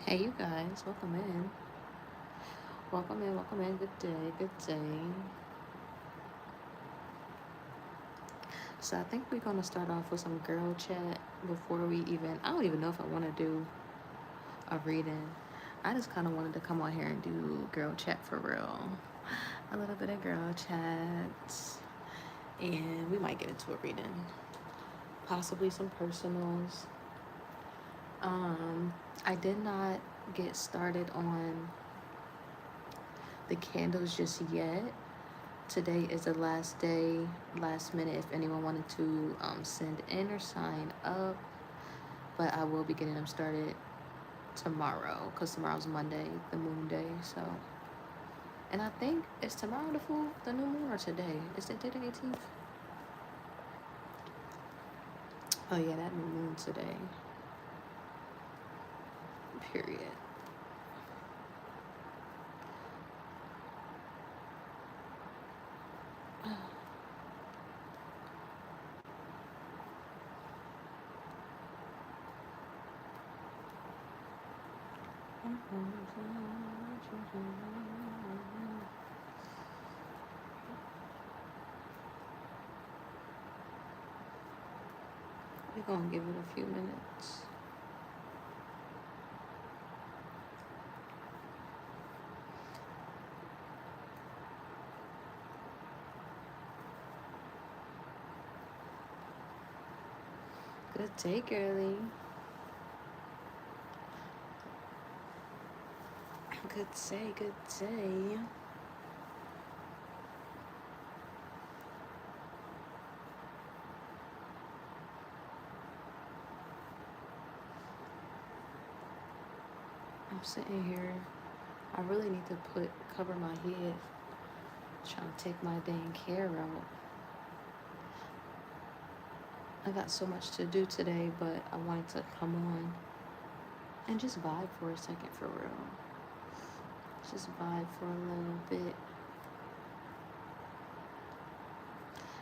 Hey, you guys, welcome in. Welcome in, welcome in. Good day, good day. So, I think we're going to start off with some girl chat before we even. I don't even know if I want to do a reading. I just kind of wanted to come on here and do girl chat for real. A little bit of girl chat. And we might get into a reading. Possibly some personals. I did not get started on the candles just yet. Today is the last day, last minute, if anyone wanted to send in or sign up. But I will be getting them started tomorrow, because tomorrow's Monday, the moon day. So, and I think, is tomorrow the new moon, or today? Is it day the 18th? Oh yeah, that new moon today. Period. We're gonna give it a few minutes. Good day, girly. Good day, good day. I'm sitting here. I really need to cover my head. Trying to take my dang hair out. I got so much to do today, but I wanted to come on and just vibe for a second, for real. Just vibe for a little bit.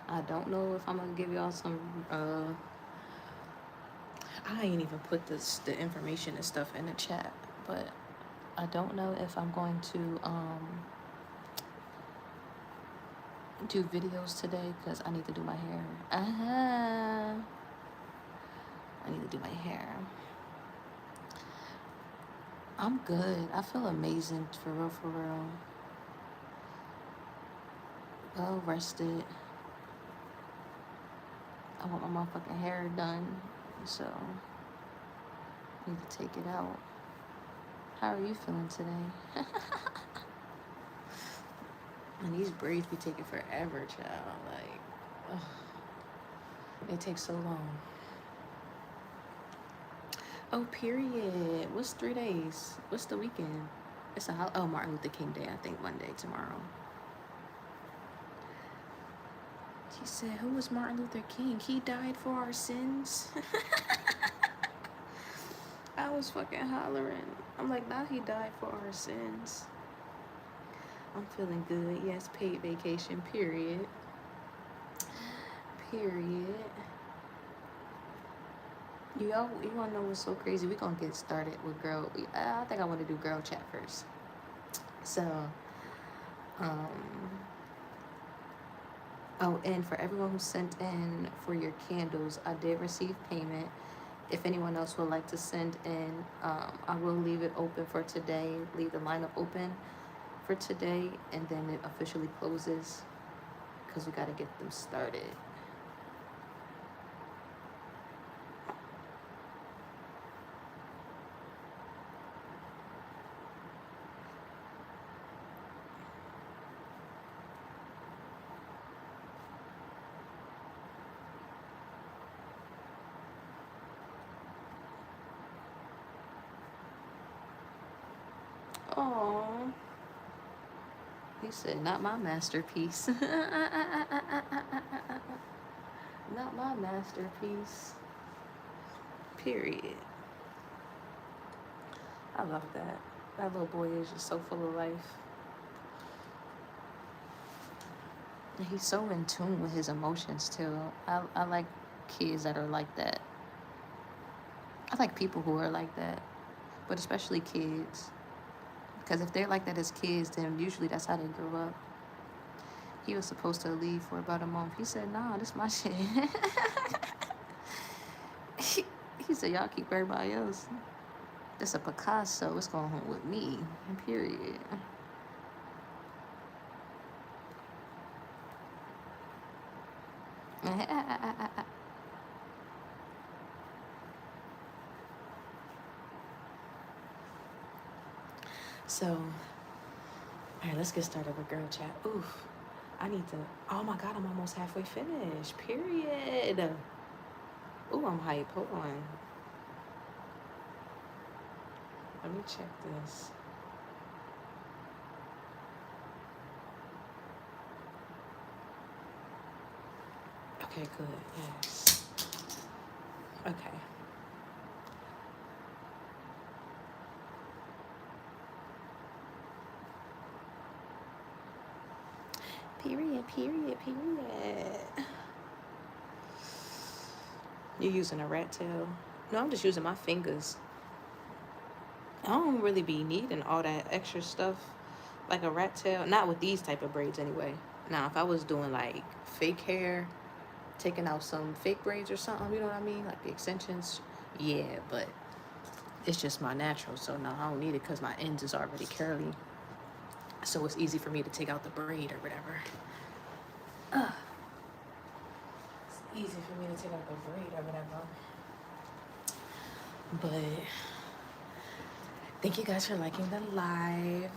I don't know if I'm gonna give y'all some I ain't even put the information and stuff in the chat, but I don't know if I'm going to do videos today, because I need to do my hair. I need to do my hair. I'm good. I feel amazing, for real, for real. Well rested. I want my motherfucking hair done, so I need to take it out. How are you feeling today? And these braids be taking forever, child. Like, ugh. It takes so long. Oh, period. What's 3 days? What's the weekend? It's Martin Luther King Day, I think, Monday, tomorrow. She said, who was Martin Luther King? He died for our sins? I was fucking hollering. I'm like, now he died for our sins. I'm feeling good. Yes, paid vacation, period. Period. You wanna know what's so crazy? We're gonna get started with I think I want to do girl chat first. So, oh, and for everyone who sent in for your candles, I did receive payment. If anyone else would like to send in, I will leave it open for today. Leave the lineup open for today, and then it officially closes, because we got to get them started. Oh, he said, not my masterpiece. Not my masterpiece. Period. I love that. That little boy is just so full of life. And he's so in tune with his emotions, too. I like kids that are like that. I like people who are like that. but especially kids. Because if they're like that as kids, then usually that's how they grow up. He was supposed to leave for about a month. He said, "Nah, this my shit." he, he said, "Y'all keep everybody else. This a Picasso. It's going home with me. Period." So, all right, let's get started with girl chat. Oof, I need to. Oh my God, I'm almost halfway finished. Period. Ooh, I'm hype. Hold on. Let me check this. Okay, good. Yes. Okay. Period, period, period. You're using a rat tail? No, I'm just using my fingers. I don't really be needing all that extra stuff like a rat tail. Not with these type of braids anyway. Now, if I was doing like fake hair, taking out some fake braids or something, you know what I mean? Like the extensions, yeah, but it's just my natural. So no, I don't need it because my ends is already curly. So it's easy for me to take out the braid or whatever. It's easy for me to take out the braid or whatever. But thank you guys for liking the live.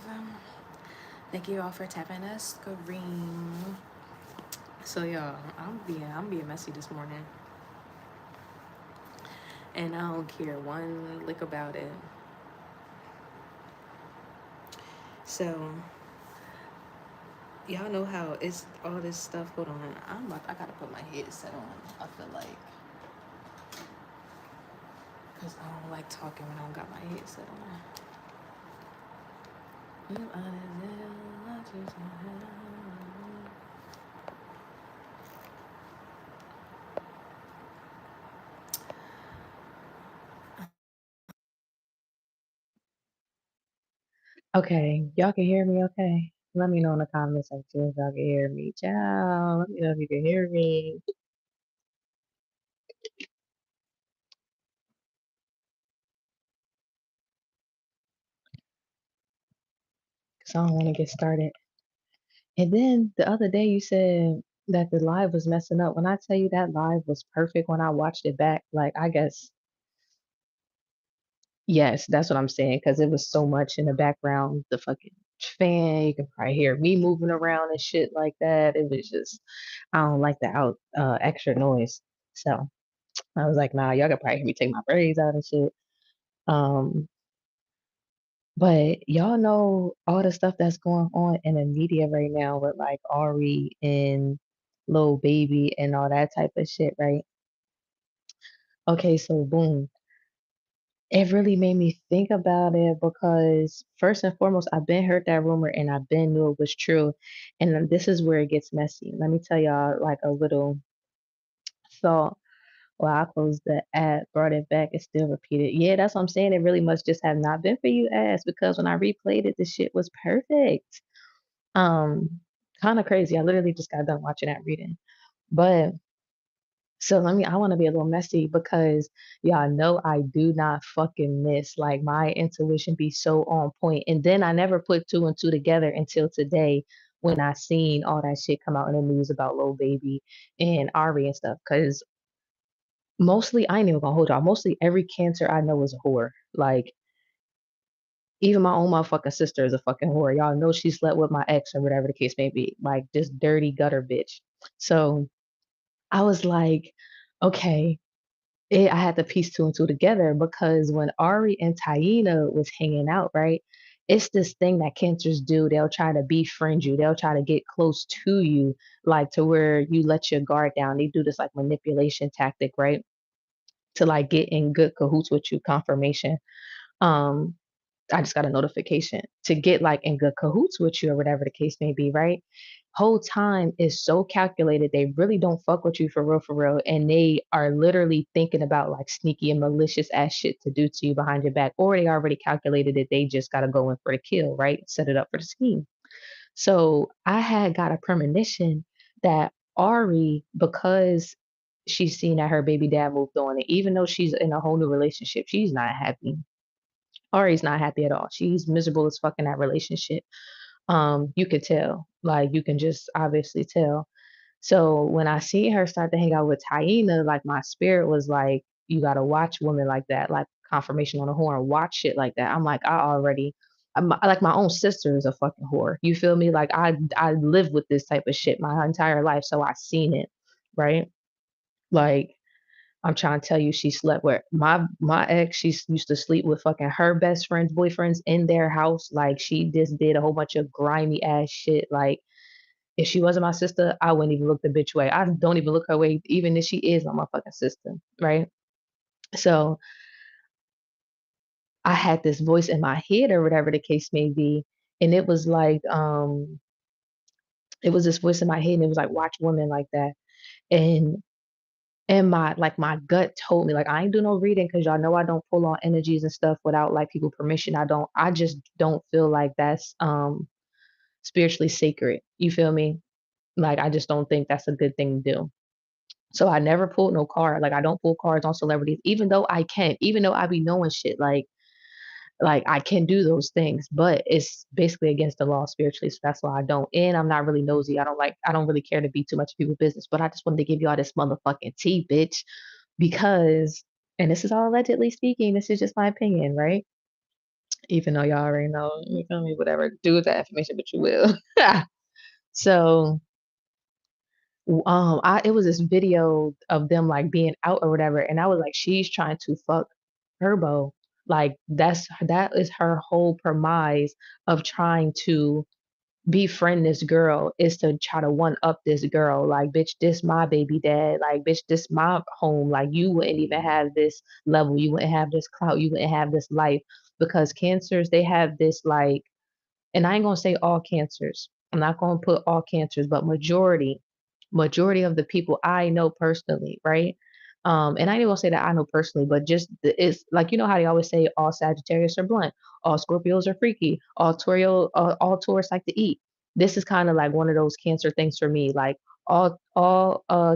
Thank you all for tapping the screen. So y'all, I'm being messy this morning, and I don't care one lick about it. So y'all know how it's all this stuff. Hold on, I gotta put my headset on. I feel like, cause I don't like talking when I don't got my headset on. Okay, y'all can hear me okay? Let me know in the comment section if y'all can hear me. Ciao. Let me know if you can hear me. Cause I don't want to get started. And then the other day you said that the live was messing up. When I tell you that live was perfect when I watched it back, like I guess yes, that's what I'm saying. Cause it was so much in the background, the fucking fan, you can probably hear me moving around and shit like that. It was just I don't like the out extra noise. So I was like, nah, y'all could probably hear me take my braids out and shit. Um, but y'all know all the stuff that's going on in the media right now with like Ari and Lil Baby and all that type of shit, right? Okay, so boom. It really made me think about it because first and foremost, I've been heard that rumor and I've been knew it was true. And then this is where it gets messy. Let me tell y'all like a little thought. Well, I closed the app, brought it back, and still repeated. Yeah, that's what I'm saying. It really must just have not been for you, ass, because when I replayed it, the shit was perfect. Um, kind of crazy. I literally just got done watching that reading. But so I want to be a little messy because y'all know I do not fucking miss. Like my intuition be so on point. And then I never put two and two together until today when I seen all that shit come out in the news about Lil Baby and Ari and stuff. Cause mostly, I ain't even gonna hold y'all. Mostly every cancer I know is a whore. Like even my own motherfucking sister is a fucking whore. Y'all know she slept with my ex or whatever the case may be. Like just dirty gutter bitch. So I was like, okay, I had to piece two and two together because when Ari and Taina was hanging out, right? It's this thing that cancers do. They'll try to befriend you. They'll try to get close to you, like to where you let your guard down. They do this like manipulation tactic, right? To like get in good cahoots with you, confirmation. Um, I just got a notification to get like in good cahoots with you or whatever the case may be, right? whole time is so calculated. They really don't fuck with you for real. And they are literally thinking about like sneaky and malicious ass shit to do to you behind your back. Or they already calculated it. They just gotta go in for the kill, right? Set it up for the scheme. So I had got a premonition that Ari, because she's seen that her baby dad moved on, and even though she's in a whole new relationship, she's not happy. Ari's not happy at all. She's miserable as fuck in that relationship. You could tell. Like you can just obviously tell. So when I see her start to hang out with Taina, like my spirit was like, you gotta watch women like that, like confirmation on the horn, watch shit like that. I'm like, like my own sister is a fucking whore. You feel me? Like I live with this type of shit my entire life, so I seen it, right? Like I'm trying to tell you, she slept with my ex. She used to sleep with fucking her best friends, boyfriends in their house. Like she just did a whole bunch of grimy ass shit. Like if she wasn't my sister, I wouldn't even look the bitch way. I don't even look her way, even if she is my motherfucking sister, right? So I had this voice in my head or whatever the case may be, and it was like, it was this voice in my head, and it was like, watch women like that, and my gut told me like I ain't do no reading because y'all know I don't pull on energies and stuff without like people permission. I just don't feel like that's spiritually sacred. You feel me? Like I just don't think that's a good thing to do. So I never pulled no card. Like I don't pull cards on celebrities, even though I can, even though I be knowing shit. Like I can do those things, but it's basically against the law spiritually. So that's why I don't. And I'm not really nosy. I don't really care to be too much people's business. But I just wanted to give y'all this motherfucking tea, bitch, because and this is all allegedly speaking. This is just my opinion, right? Even though y'all already know, you feel me? Whatever, do with that information, but you will. So I it was this video of them like being out or whatever, and I was like, she's trying to fuck Herbo. Like that is her whole premise of trying to befriend this girl is to try to one up this girl. Like, bitch, this my baby dad. Like, bitch, this my home. Like, you wouldn't even have this level. You wouldn't have this clout. You wouldn't have this life because cancers they have this like and I ain't gonna say all cancers. I'm not gonna put all cancers, but majority of the people I know personally, right? And I ain't gonna say that I know personally, but just it's like you know how they always say all Sagittarius are blunt, all Scorpios are freaky, all Taurus like to eat. This is kind of like one of those cancer things for me. Like all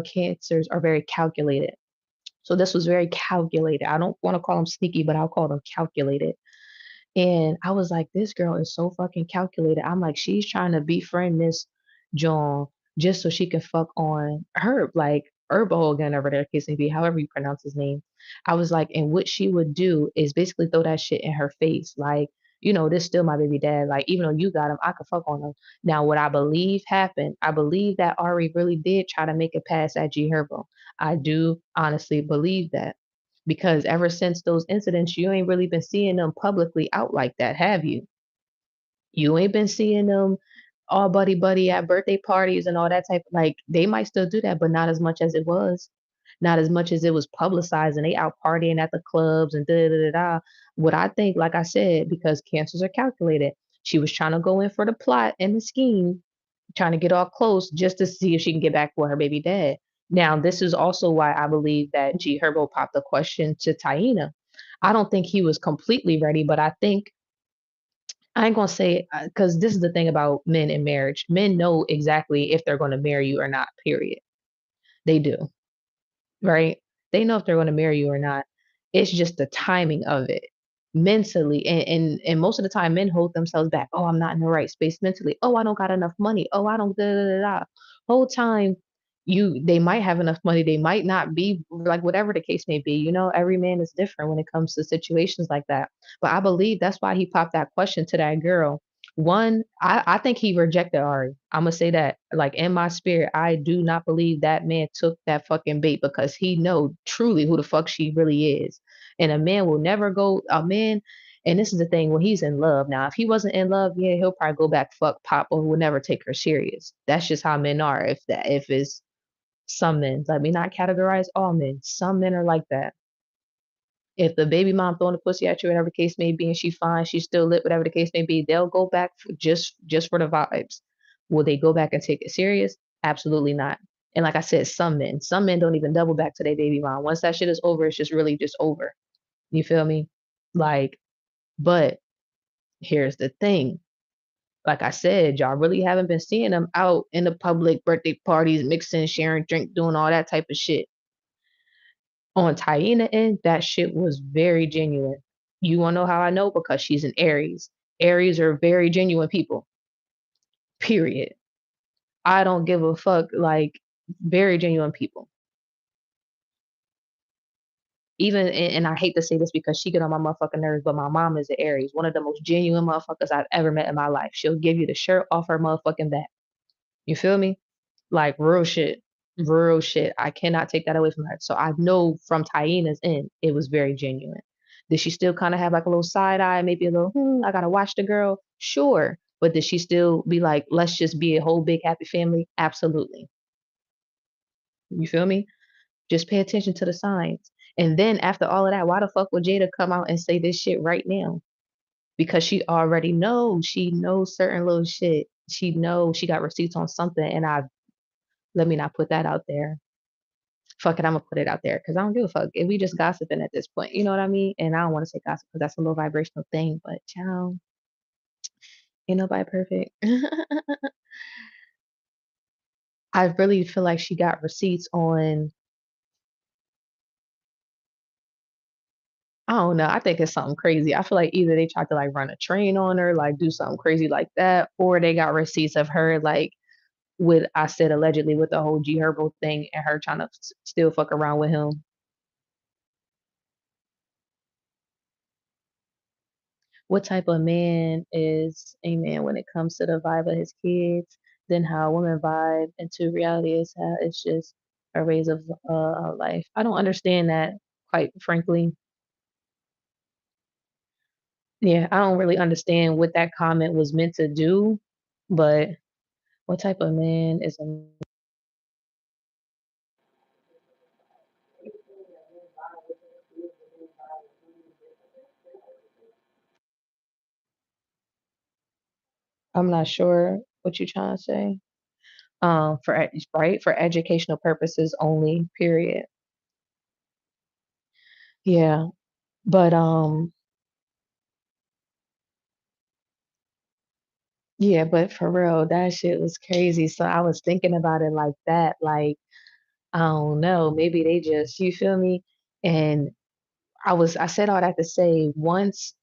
cancers are very calculated. So this was very calculated. I don't want to call them sneaky, but I'll call them calculated. And I was like, this girl is so fucking calculated. I'm like, she's trying to befriend this John just so she can fuck on Herb, like Herbo again, over there, kissing be, however you pronounce his name. I was like, and what she would do is basically throw that shit in her face. Like, you know, this still my baby dad. Like, even though you got him, I could fuck on him. Now, what I believe happened, I believe that Ari really did try to make a pass at G Herbo. I do honestly believe that because ever since those incidents, you ain't really been seeing them publicly out like that, have you? You ain't been seeing them all buddy buddy at birthday parties and all that type. Like they might still do that, but not as much as it was, not as much as it was publicized. And they out partying at the clubs and da da da da. What I think, like I said, because cancers are calculated, she was trying to go in for the plot and the scheme, trying to get all close just to see if she can get back for her baby dad. Now, this is also why I believe that G Herbo popped the question to Taina. I don't think he was completely ready, but I think I ain't gonna say because this is the thing about men in marriage. Men know exactly if they're going to marry you or not. Period. They do, right? They know if they're going to marry you or not. It's just the timing of it mentally, and most of the time, men hold themselves back. Oh, I'm not in the right space mentally. Oh, I don't got enough money. Oh, I don't da da da da. Whole time, they might have enough money. They might not be like whatever the case may be. You know, every man is different when it comes to situations like that. But I believe that's why he popped that question to that girl. One, I think he rejected Ari. I'm gonna say that. Like in my spirit, I do not believe that man took that fucking bait because he know truly who the fuck she really is. And a man will never go a man, and this is the thing, when he's in love. Now, if he wasn't in love, yeah, he'll probably go back fuck pop or would never take her serious. That's just how men are. If it's some men, let me not categorize all men. Some men are like that. If the baby mom throwing the pussy at you, whatever the case may be, and she's fine, she's still lit, whatever the case may be, they'll go back for just for the vibes. Will they go back and take it serious? Absolutely not. And like I said, some men don't even double back to their baby mom. Once that shit is over, it's just really just over. You feel me? Like, but here's the thing. Like I said, y'all really haven't been seeing them out in the public birthday parties, mixing, sharing, drink, doing all that type of shit. On Taina end, that shit was very genuine. You wanna know how I know? Because she's an Aries. Aries are very genuine people. Period. I don't give a fuck, like, very genuine people. Even and I hate to say this because she get on my motherfucking nerves, but my mom is an Aries, one of the most genuine motherfuckers I've ever met in my life. She'll give you the shirt off her motherfucking back. You feel me? Like real shit. Real shit. I cannot take that away from her. So I know from Taina's end, it was very genuine. Did she still kind of have like a little side eye, maybe a little, I gotta watch the girl? Sure. But did she still be like, let's just be a whole big happy family? Absolutely. You feel me? Just pay attention to the signs. And then after all of that, why the fuck would Jada come out and say this shit right now? Because she already knows. She knows certain little shit. She knows she got receipts on something, and I let me not put that out there. Fuck it, I'm gonna put it out there because I don't give a fuck. If we just gossiping at this point, you know what I mean? And I don't want to say gossip because that's a low vibrational thing, but child, ain't nobody perfect. I really feel like she got receipts on. I don't know. I think it's something crazy. I feel like either they tried to like run a train on her, like do something crazy like that, or they got receipts of her like with I said allegedly with the whole G Herbo thing and her trying to still fuck around with him. What type of man is a man when it comes to the vibe of his kids? Then how a woman vibe into reality is how it's just a raise of life. I don't understand that, quite frankly. Yeah, I don't really understand what that comment was meant to do, but what type of man is a I'm not sure what you're trying to say. Right, for educational purposes only, period. Yeah, but yeah, but for real, that shit was crazy. So I was thinking about it like that, like I don't know, maybe they just, you feel me? And I said all that to say once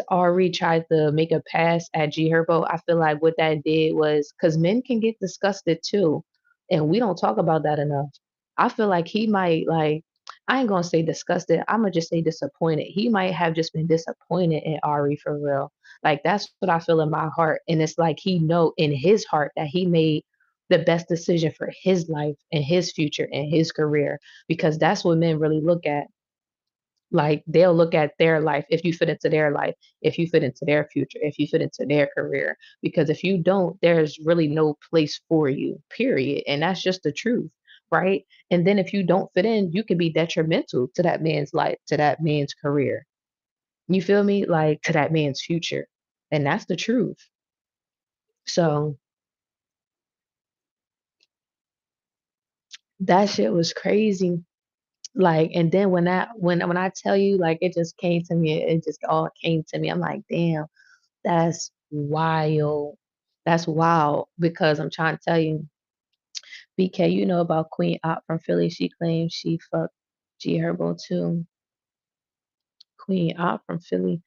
Ari tried to make a pass at G Herbo, I feel like what that did was because men can get disgusted too, and we don't talk about that enough. I feel like he might like I ain't gonna say disgusted. I'm gonna just say disappointed. He might have just been disappointed in Ari for real. Like that's what I feel in my heart, and it's like he know in his heart that he made the best decision for his life and his future and his career because that's what men really look at. Like they'll look at their life, if you fit into their life, if you fit into their future, if you fit into their career. Because if you don't, there's really no place for you, period. And that's just the truth, right? And then if you don't fit in, you can be detrimental to that man's life, to that man's career. You feel me? Like to that man's future. And that's the truth. So that shit was crazy. Like, and then when I tell you, like, it just came to me, it just all came to me. I'm like, damn. That's wild. That's wild because I'm trying to tell you, BK, you know about Queen Op from Philly. She claims she fucked G Herbo too. Queen Op from Philly.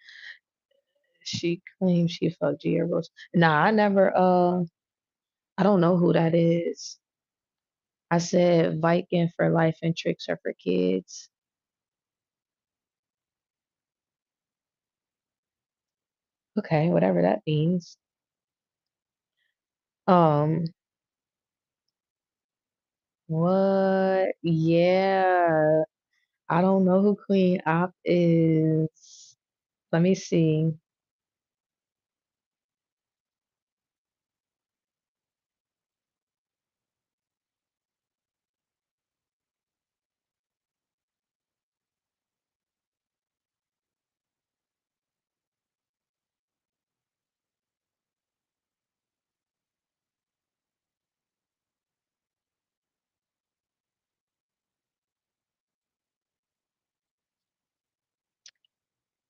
She claims she fucked G Herbo. Nah, I never I don't know who that is. I said Viking for life and tricks are for kids. Okay, whatever that means. Um, what? Yeah. I don't know who Queen Op is. Let me see.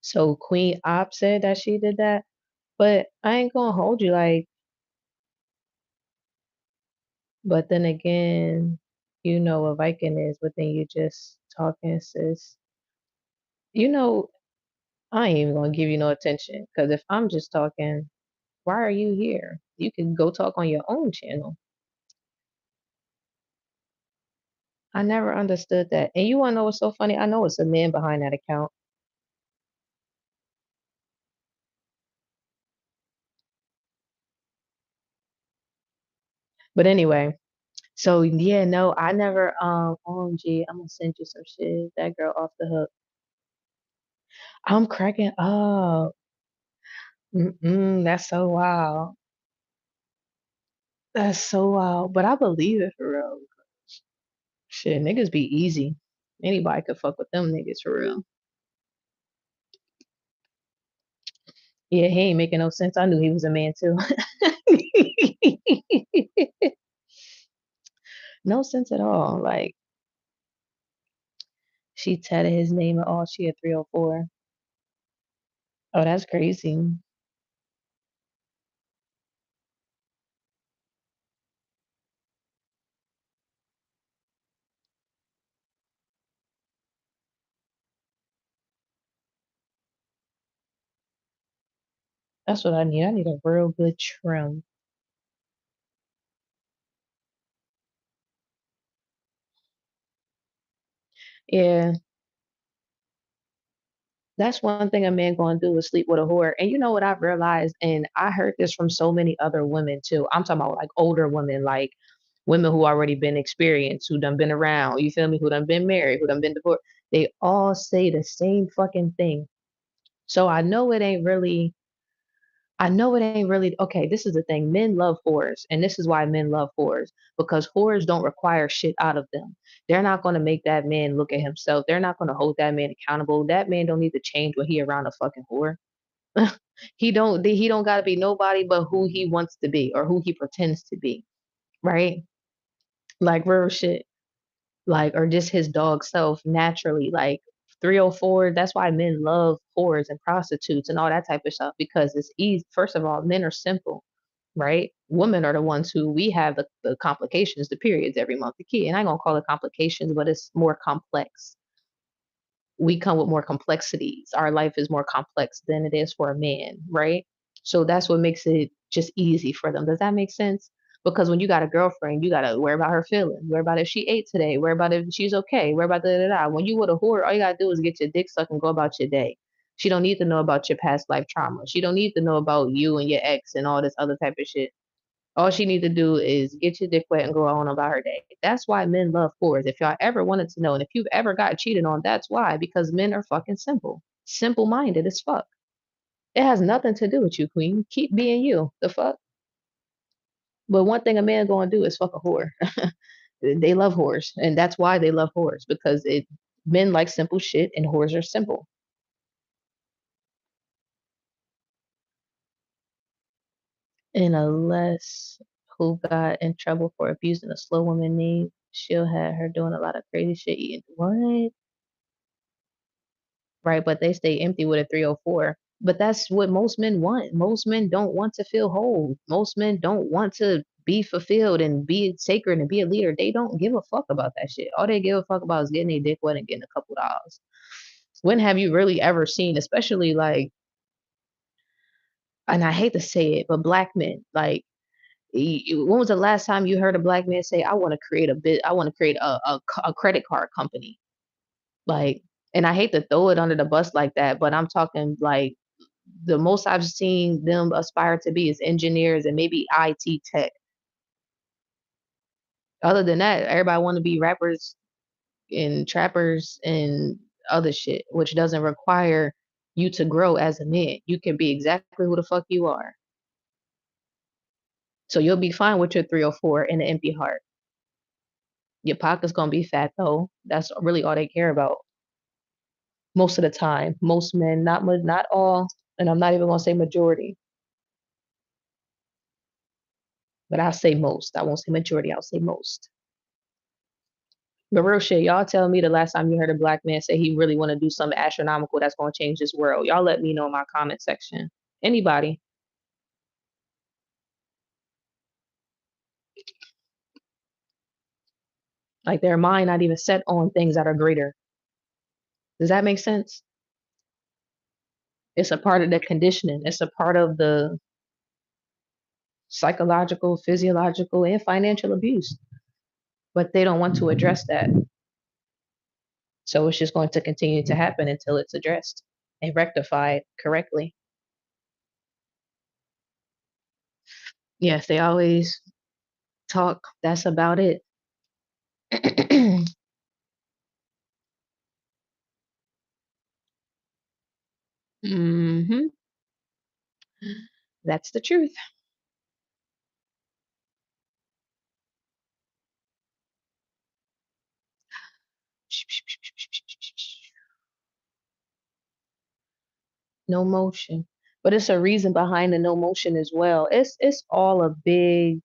So Queen Op said that she did that, but I ain't gonna hold you like. But then again, you know what Viking is, but then you just talking, sis. You know, I ain't even gonna give you no attention because if I'm just talking, why are you here? You can go talk on your own channel. I never understood that. And you wanna know what's so funny? I know it's a man behind that account. But anyway, so yeah, no, I never OMG, I'm gonna send you some shit. That girl off the hook. I'm cracking up. That's so wild. That's so wild. But I believe it for real. Shit, niggas be easy. Anybody could fuck with them niggas for real. Yeah, he ain't making no sense. I knew he was a man too. No sense at all. Like she tatted his name and all. She had 304. Oh, that's crazy. That's what I need. I need a real good trim. Yeah, that's one thing a man gonna do is sleep with a whore. And you know what I've realized, and I heard this from so many other women too. I'm talking about like older women, like women who already been experienced, who done been around, you feel me, who done been married, who done been divorced. They all say the same fucking thing. So I know it ain't really okay. This is the thing. Men love whores, and this is why men love whores because whores don't require shit out of them. They're not going to make that man look at himself. They're not going to hold that man accountable. That man don't need to change when he around a fucking whore. He don't got to be nobody but who he wants to be or who he pretends to be, right? Like real shit. Like or just his dog self naturally. Like 304. That's why men love whores and prostitutes and all that type of stuff because it's easy. First of all, men are simple, right? Women are the ones who we have the complications, the periods every month, the key. And I ain't gonna call it complications, but it's more complex. We come with more complexities. Our life is more complex than it is for a man, right? So that's what makes it just easy for them. Does that make sense? Because when you got a girlfriend, you gotta worry about her feelings, worry about if she ate today, worry about if she's okay, worry about da da da. When you with a whore, all you gotta do is get your dick sucked and go about your day. She don't need to know about your past life trauma. She don't need to know about you and your ex and all this other type of shit. All she need to do is get your dick wet and go on about her day. That's why men love whores. If y'all ever wanted to know, and if you've ever got cheated on, that's why. Because men are fucking simple, simple minded as fuck. It has nothing to do with you, queen. Keep being you. The fuck. But one thing a man gonna do is fuck a whore. They love whores, and that's why they love whores because it men like simple shit, and whores are simple. And unless who got in trouble for abusing a slow woman name, she'll have her doing a lot of crazy shit. Eating what? Right? But they stay empty with a 304. But that's what most men want. Most men don't want to feel whole. Most men don't want to be fulfilled and be sacred and be a leader. They don't give a fuck about that shit. All they give a fuck about is getting their dick wet and getting a couple dollars. When have you really ever seen, especially like, and I hate to say it, but black men, like, when was the last time you heard a black man say, "I want to create a bit, I want to create a credit card company"? Like, and I hate to throw it under the bus like that, but I'm talking like the most I've seen them aspire to be is engineers and maybe IT tech. Other than that, everybody want to be rappers and trappers and other shit, which doesn't require you to grow as a man. You can be exactly who the fuck you are. So you'll be fine with your 304 and an empty heart. Your pocket's gonna be fat though. That's really all they care about. Most of the time. Most men, not all, and I'm not even gonna say majority, but I'll say most. I won't say majority, I'll say most. But real shit, y'all tell me the last time you heard a black man say he really want to do something astronomical that's going to change this world. Y'all let me know in my comment section. Anybody? Like their mind not even set on things that are greater. Does that make sense? It's a part of the conditioning. It's a part of the psychological, physiological, and financial abuse. But they don't want to address that. So it's just going to continue to happen until it's addressed and rectified correctly. Yes, they always talk. That's about it. hmm That's the truth. No motion. But it's a reason behind the no motion as well. It's all a big,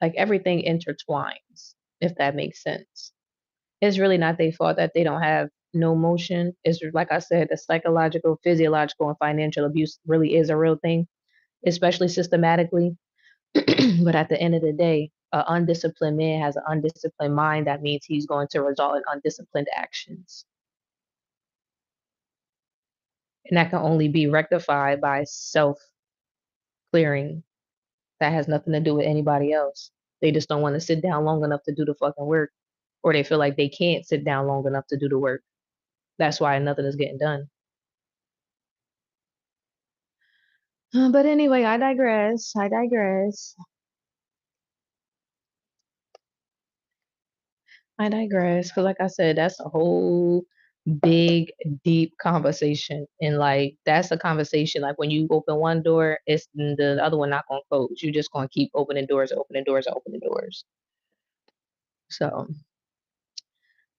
like everything intertwines, if that makes sense. It's really not their fault that they don't have no motion. It's like I said, the psychological, physiological, and financial abuse really is a real thing, especially systematically. But at the end of the day, an undisciplined man has an undisciplined mind. That means he's going to result in undisciplined actions. And that can only be rectified by self clearing. That has nothing to do with anybody else. They just don't want to sit down long enough to do the fucking work, or they feel like they can't sit down long enough to do the work. That's why nothing is getting done. But anyway, I digress. I digress. I digress. Because, like I said, that's a whole big, deep conversation. And, like, that's a conversation. Like, when you open one door, it's the other one not going to close. You're just going to keep opening doors, opening doors. So,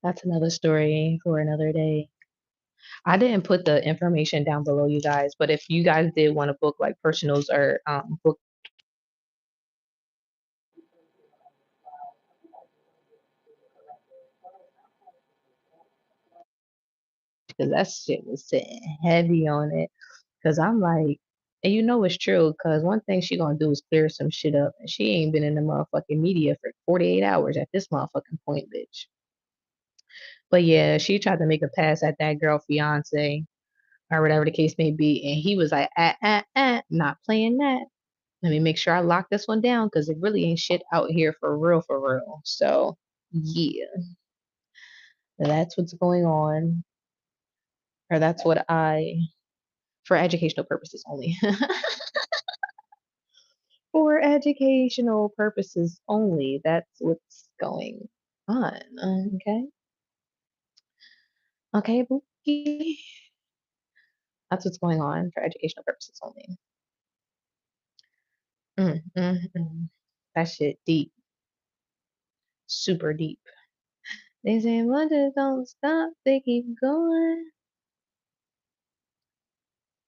that's another story for another day. I didn't put the information down below, you guys. But if you guys did want to book, like, personals or book, because that shit was sitting heavy on it. Cause I'm like, and you know it's true. Cause one thing she gonna do is clear some shit up, and she ain't been in the motherfucking media for 48 hours at this motherfucking point, bitch. But yeah, she tried to make a pass at that girl fiance or whatever the case may be, and he was like, not playing that. Let me make sure I lock this one down, cause it really ain't shit out here for real, for real. So yeah, that's what's going on, or that's what I, for educational purposes only. For educational purposes only. That's what's going on. Okay. Okay, Bookie. That's what's going on for educational purposes only. That shit deep. Super deep. They say wonders don't stop, they keep going.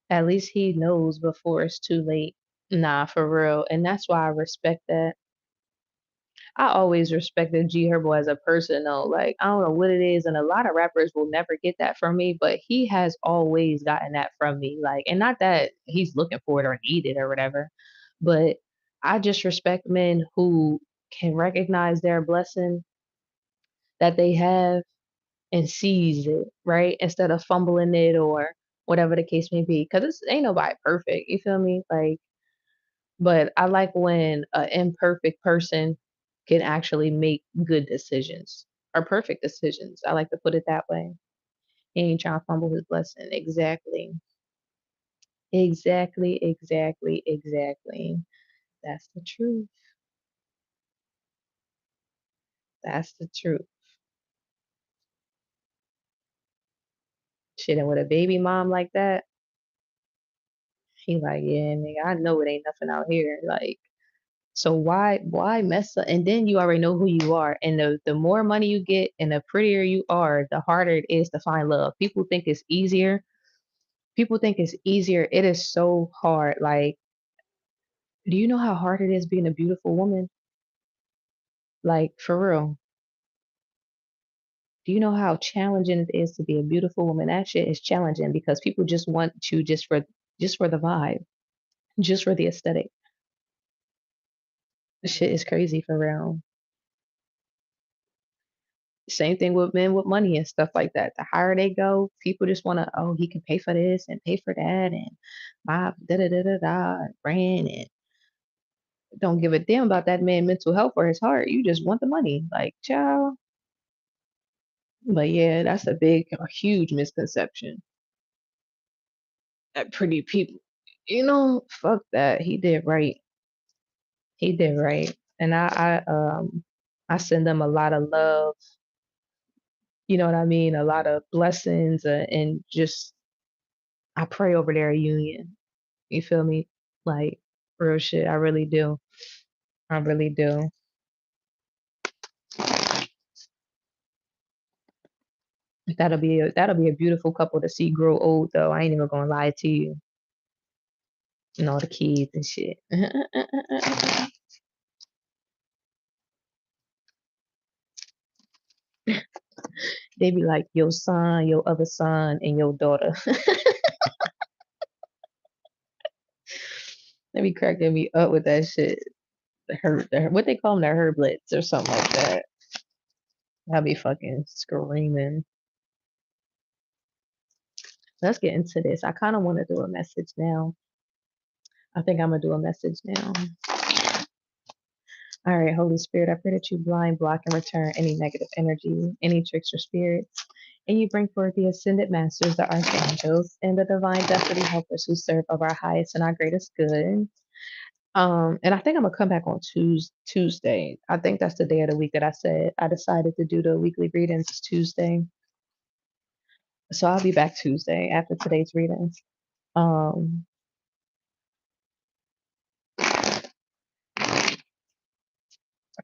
At least he knows before it's too late. Nah, for real. And that's why I respect that. I always respected G Herbo as a person though. Like I don't know what it is, and a lot of rappers will never get that from me, but he has always gotten that from me. Like, and not that he's looking for it or need it or whatever, but I just respect men who can recognize their blessing that they have and seize it, right? Instead of fumbling it or whatever the case may be. Cause it's ain't nobody perfect. You feel me? Like but I like when an imperfect person can actually make good decisions or perfect decisions. I like to put it that way. He ain't trying to fumble his blessing. Exactly. Exactly. Exactly. Exactly. That's the truth. That's the truth. Shit, and with a baby mom like that, he like, yeah, nigga, I know it ain't nothing out here. Like, so why mess up? And then you already know who you are. And the more money you get and the prettier you are, the harder it is to find love. People think it's easier. People think it's easier. It is so hard. Like, do you know how hard it is being a beautiful woman? Like, for real. Do you know how challenging it is to be a beautiful woman? That shit is challenging because people just want you just for the vibe, just for the aesthetic. This shit is crazy for real. Same thing with men with money and stuff like that. The higher they go, people just want to, oh, he can pay for this and pay for that and my da da da da da brand and don't give a damn about that man mental health or his heart. You just want the money, like child. But yeah, that's a huge misconception. That pretty people, fuck that. He did right. He did right, and I send them a lot of love. You know what I mean? A lot of blessings, and just I pray over their union. You feel me? Like real shit. I really do. I really do. That'll be a beautiful couple to see grow old though. I ain't even gonna lie to you. And all the kids and shit. They be like your son, your other son, and your daughter. They be cracking me up with that shit. What they call them, the herblets or something like that. I'll be fucking screaming. Let's get into this. I kind of want to do a message now. I think I'm gonna do a message now. All right, Holy Spirit, I pray that you blind, block, and return any negative energy, any tricks or spirits, and you bring forth the ascended masters, the archangels, and the divine destiny helpers who serve of our highest and our greatest good. And I think I'm gonna come back on Tuesday. I think that's the day of the week that I said I decided to do the weekly readings Tuesday. So I'll be back Tuesday after today's readings. Um, I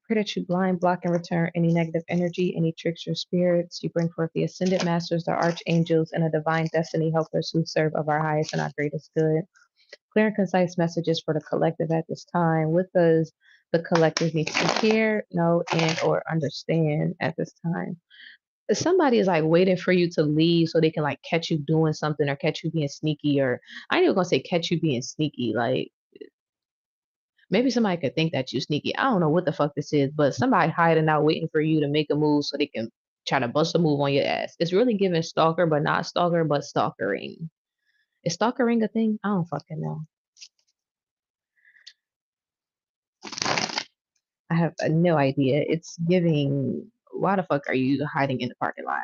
pray that you blind, block, and return any negative energy, any tricks or spirits. You bring forth the ascended masters, the archangels, and the divine destiny helpers who serve of our highest and our greatest good. Clear and concise messages for the collective at this time. What does the collective need to hear, know, and or understand at this time? If somebody is like waiting for you to leave so they can like catch you doing something or catch you being sneaky, or I ain't even gonna say catch you being sneaky, like maybe somebody could think that you sneaky. I don't know what the fuck this is, but somebody hiding out waiting for you to make a move so they can try to bust a move on your ass. It's really giving stalker, but not stalker, but stalkering. Is stalkering a thing? I don't fucking know. I have no idea. It's giving. Why the fuck are you hiding in the parking lot?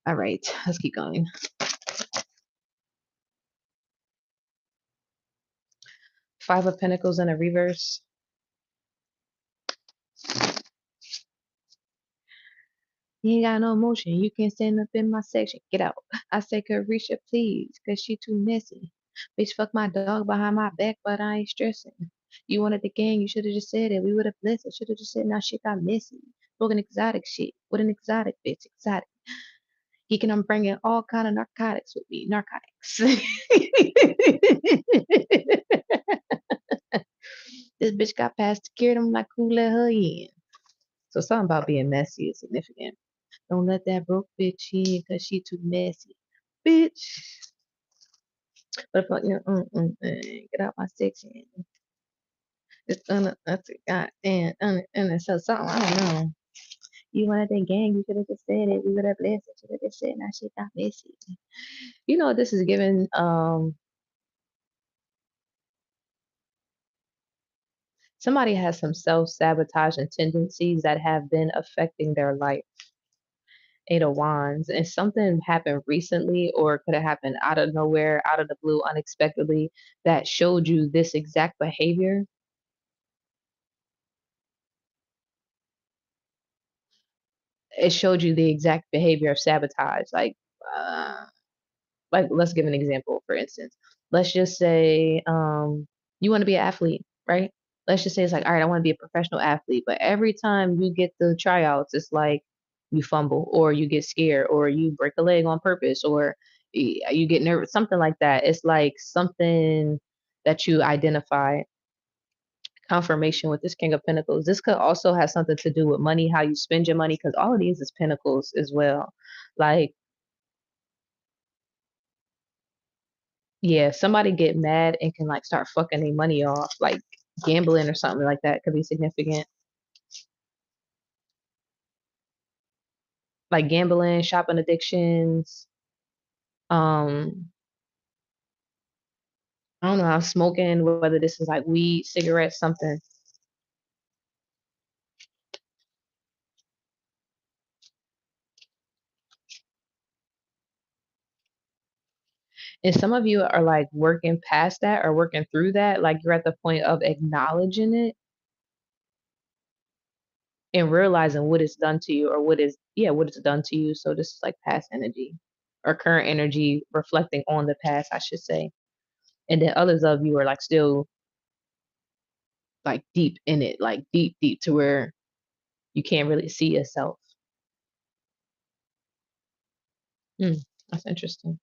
All right, let's keep going. Five of Pentacles in a reverse. You ain't got no emotion. You can't stand up in my section. Get out. I say, Carisha, please, because she too messy. Bitch, fuck my dog behind my back, but I ain't stressing. You wanted the gang, you should have just said it. We would have blessed it. Should have just said, now shit got messy. Spoken exotic shit. What an exotic bitch. Exotic. He can, I'm bringing all kind of narcotics with me. Narcotics. This bitch got past security. I'm like, who let her in? So something about being messy is significant. Don't let that broke bitch in because she too messy. Bitch. But if I, get out my section. It's that's a goddamn, so something, I don't know. You wanted that gang, you could have just said it. We would have blessed it. Should have just said, now shit got messy. You know, this is given, somebody has some self-sabotaging tendencies that have been affecting their life. Eight of Wands, and something happened recently, or could have happened out of nowhere, out of the blue, unexpectedly, that showed you this exact behavior. It showed you the exact behavior of sabotage. Uh, like let's give an example. For instance, let's just say you want to be an athlete, right? Let's just say it's like, all right, I want to be a professional athlete, but every time you get the tryouts, it's like you fumble or you get scared or you break a leg on purpose or you get nervous, something like that. It's like something that you identify confirmation with this King of Pentacles. This could also have something to do with money, how you spend your money, because all of these is pentacles as well. Like, yeah, somebody get mad and can like start fucking their money off, like gambling or something like that could be significant. Like gambling, shopping addictions, um, I don't know, I'm smoking, whether this is like weed, cigarettes, something. And some of you are like working past that or working through that, like you're at the point of acknowledging it and realizing what it's done to you or what is, yeah, what it's done to you. So this is like past energy or current energy reflecting on the past, I should say. And then others of you are like still like deep in it, like deep, deep to where you can't really see yourself. Mm, that's interesting.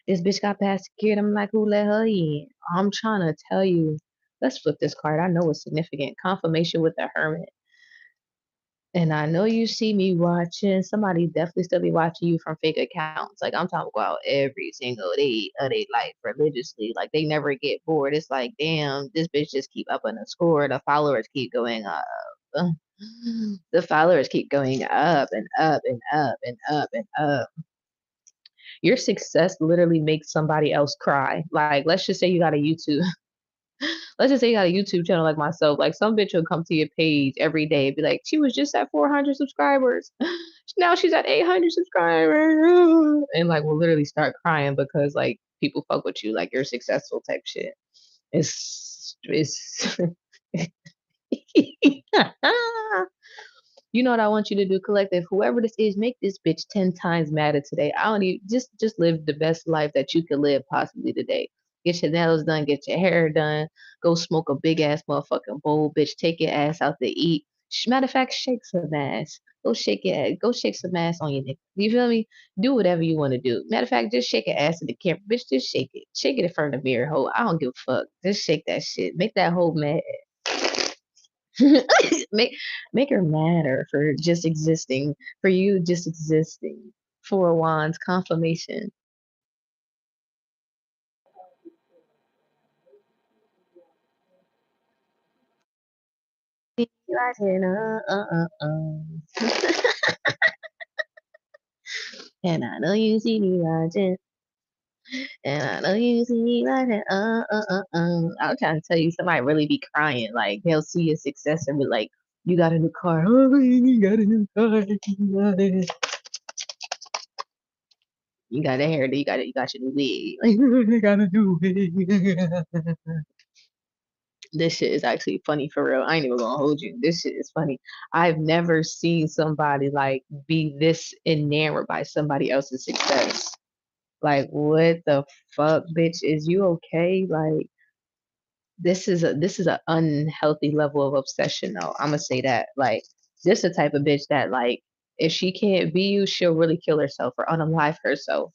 This bitch got past security. I'm like, who let her in? I'm trying to tell you. Let's flip this card. I know it's significant. Confirmation with the Hermit. And I know you see me watching. Somebody definitely still be watching you from fake accounts. Like I'm talking about every single day of their life religiously. Like they never get bored. It's like, damn, this bitch just keep up on the score. The followers keep going up. The followers keep going up and up and up and up and up. Your success literally makes somebody else cry. Like, let's just say you got a YouTube, let's just say you got a YouTube channel like myself. Like, some bitch will come to your page every day and be like, she was just at 400 subscribers. Now she's at 800 subscribers. And like, will literally start crying because like people fuck with you, like you're successful type shit. It's, You know what I want you to do, collective? Whoever this is, make this bitch 10 times madder today. I don't even just live the best life that you could live possibly today. Get your nails done, get your hair done, go smoke a big ass motherfucking bowl, bitch. Take your ass out to eat. Matter of fact, shake some ass. Go shake your ass. Go shake some ass on your nigga. You feel me? Do whatever you want to do. Matter of fact, just shake your ass in the camera. Bitch, just shake it. Shake it in front of the mirror, hoe. I don't give a fuck. Just shake that shit. Make that hoe mad. make make her matter for just existing, for you just existing. Four Wands confirmation. And I know you see me watching, and I know you see me watching. I'm trying to tell you, somebody really be crying. Like they'll see your success and be like, "You got a new car. Oh, you got a new car. You got a hair. You got your new wig. Like, I got a new wig." This shit is actually funny for real. I ain't even gonna hold you. This shit is funny. I've never seen somebody like be this enamored by somebody else's success. Like, what the fuck, bitch? Is you okay? Like, this is a unhealthy level of obsession, though. I'm gonna say that. Like, this the type of bitch that like, if she can't be you, she'll really kill herself or unalive herself.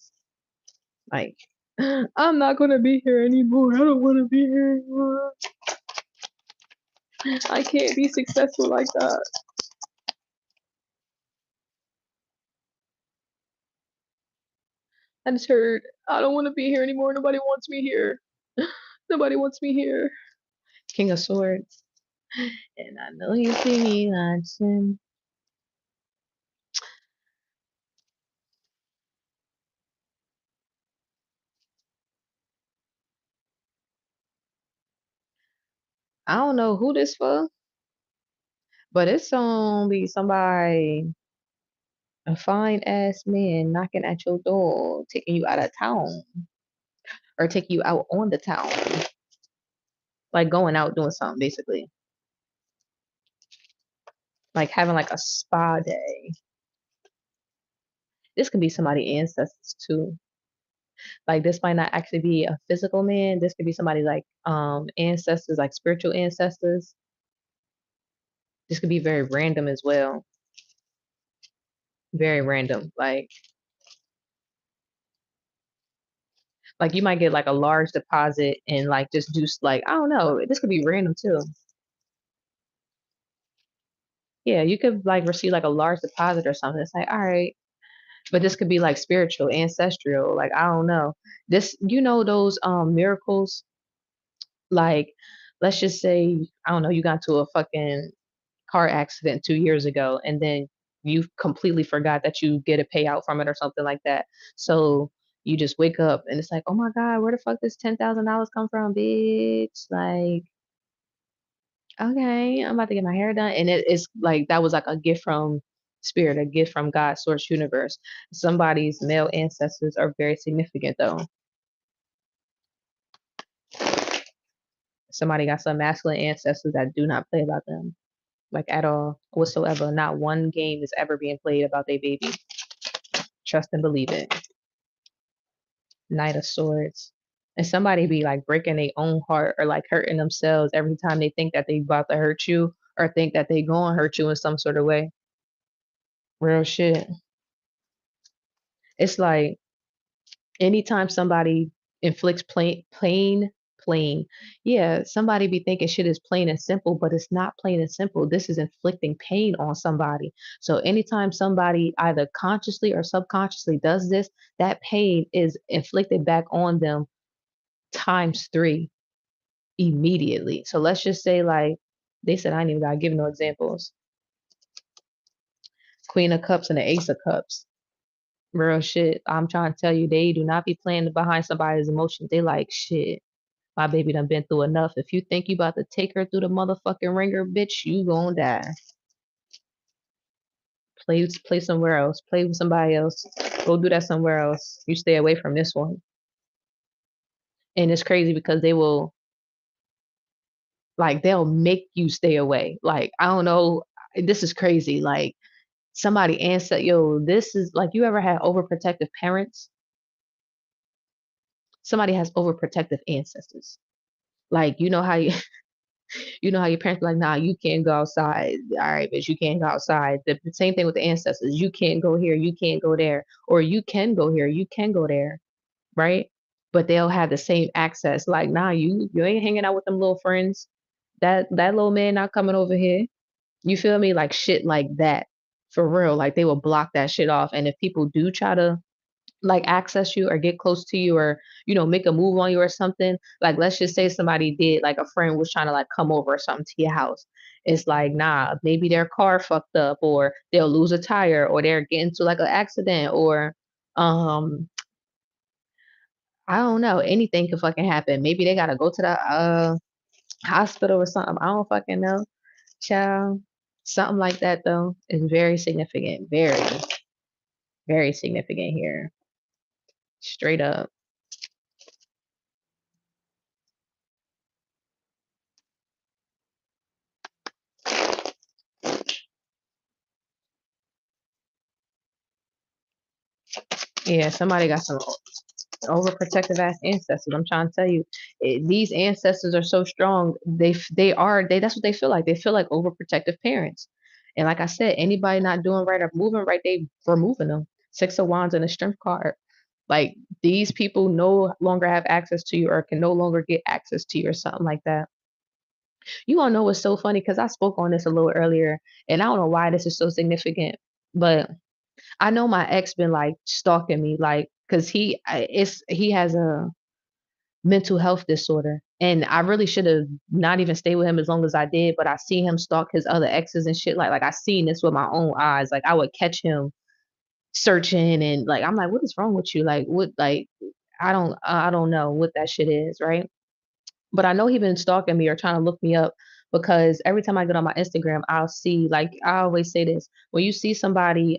Like, I'm not gonna be here anymore. I don't want to be here anymore. I can't be successful like that. I just heard, I don't want to be here anymore. Nobody wants me here. Nobody wants me here. King of Swords. And I know you see me watching. I don't know who this for, but it's gonna be somebody, a fine ass man knocking at your door, taking you out of town or taking you out on the town. Like going out doing something basically. Like having like a spa day. This could be somebody ancestors too. Like this might not actually be a physical man. This could be somebody like ancestors, like spiritual ancestors. This could be very random as well. Very random. Like Like you might get like a large deposit and like just do like I don't know. This could be random too. Yeah, you could like receive like a large deposit or something. It's like all right, but this could be like spiritual, ancestral. Like I don't know. This those miracles like let's just say I don't know you got into a fucking car accident 2 years ago and then you completely forgot that you get a payout from it or something like that. So you just wake up and it's like, oh my God, where the fuck does $10,000 come from, bitch? Like, okay, I'm about to get my hair done. And it's like that was like a gift from spirit, a gift from God, source, universe. Somebody's male ancestors are very significant though. Somebody got some masculine ancestors that do not play about them. Like at all whatsoever. Not one game is ever being played about their baby. Trust and believe it. Knight of Swords. And somebody be like breaking their own heart or like hurting themselves every time they think that they about to hurt you or think that they gonna hurt you in some sort of way. Real shit. It's like anytime somebody inflicts plain, yeah, somebody be thinking shit is plain and simple, but it's not plain and simple. This is inflicting pain on somebody. So anytime somebody either consciously or subconsciously does this, that pain is inflicted back on them times three immediately. So let's just say like they said I ain't even gotta give no examples. Queen of Cups and the Ace of Cups. Real shit. I'm trying to tell you, they do not be playing behind somebody's emotions. They like shit. My baby done been through enough. If you think you about to take her through the motherfucking ringer, bitch, you gonna die. Play somewhere else. Play with somebody else. Go do that somewhere else. You stay away from this one. And it's crazy because they will like they'll make you stay away. Like I don't know. This is crazy. Like somebody answer, yo, this is like you ever had overprotective parents? Somebody has overprotective ancestors. Like you know how your parents be like, nah, you can't go outside. All right, bitch, you can't go outside. The same thing with the ancestors. You can't go here, you can't go there. Or you can go here, you can go there, right? But they'll have the same access. Like, nah, you ain't hanging out with them little friends. That little man not coming over here. You feel me? Like shit like that. For real. Like they will block that shit off. And if people do try to like access you or get close to you or make a move on you or something, like let's just say somebody did, like a friend was trying to like come over or something to your house, it's like nah, maybe their car fucked up or they'll lose a tire or they're getting into like an accident or um I don't know, anything could fucking happen. Maybe they gotta go to the hospital or something. I don't fucking know, child. Something like that though is very significant, very significant here, straight up. Yeah, somebody got some overprotective ass ancestors. I'm trying to tell you, these ancestors are so strong. They that's what they feel like. They feel like overprotective parents. And like I said, anybody not doing right or moving right, they removing them. Six of Wands and a Strength card. Like these people no longer have access to you or can no longer get access to you or something like that. You all know what's so funny because I spoke on this a little earlier, and I don't know why this is so significant, but I know my ex been like stalking me, like, cause he has a mental health disorder, and I really should have not even stayed with him as long as I did. But I see him stalk his other exes and shit. Like I seen this with my own eyes. Like I would catch him searching, and like I'm like, what is wrong with you? Like what? Like I don't know what that shit is, right? But I know he been stalking me or trying to look me up because every time I get on my Instagram, I'll see like I always say this when you see somebody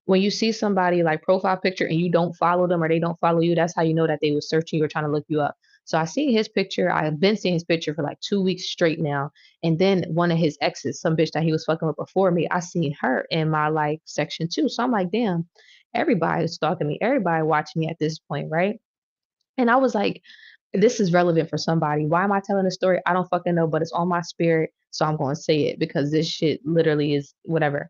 when you see somebody like profile picture and you don't follow them or they don't follow you, that's how you know that they were searching you or trying to look you up. So I see his picture. I've been seeing his picture for like 2 weeks straight now. And then one of his exes, some bitch that he was fucking with before me, I seen her in my like section too. So I'm like, damn, everybody's stalking me. Everybody watching me at this point, right? And I was like, this is relevant for somebody. Why am I telling this story? I don't fucking know, but it's on my spirit. So I'm going to say it because this shit literally is whatever.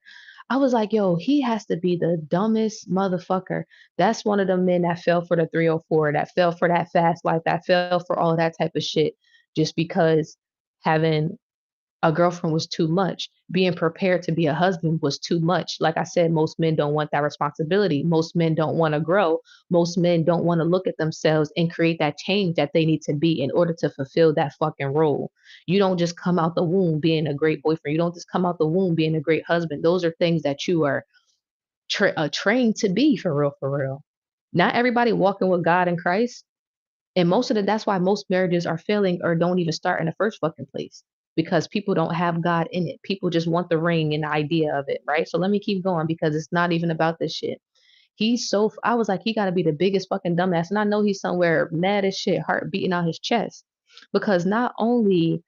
I was like, yo, he has to be the dumbest motherfucker. That's one of the men that fell for the 304, that fell for that fast life, that fell for all of that type of shit just because having a girlfriend was too much. Being prepared to be a husband was too much. Like I said, most men don't want that responsibility. Most men don't want to grow. Most men don't want to look at themselves and create that change that they need to be in order to fulfill that fucking role. You don't just come out the womb being a great boyfriend. You don't just come out the womb being a great husband. Those are things that you are trained to be for real, for real. Not everybody walking with God in Christ, and most of the that's why most marriages are failing or don't even start in the first fucking place because people don't have God in it. People just want the ring and the idea of it, right? So let me keep going because it's not even about this shit. I was like, he got to be the biggest fucking dumbass. And I know he's somewhere mad as shit, heart beating out his chest because not only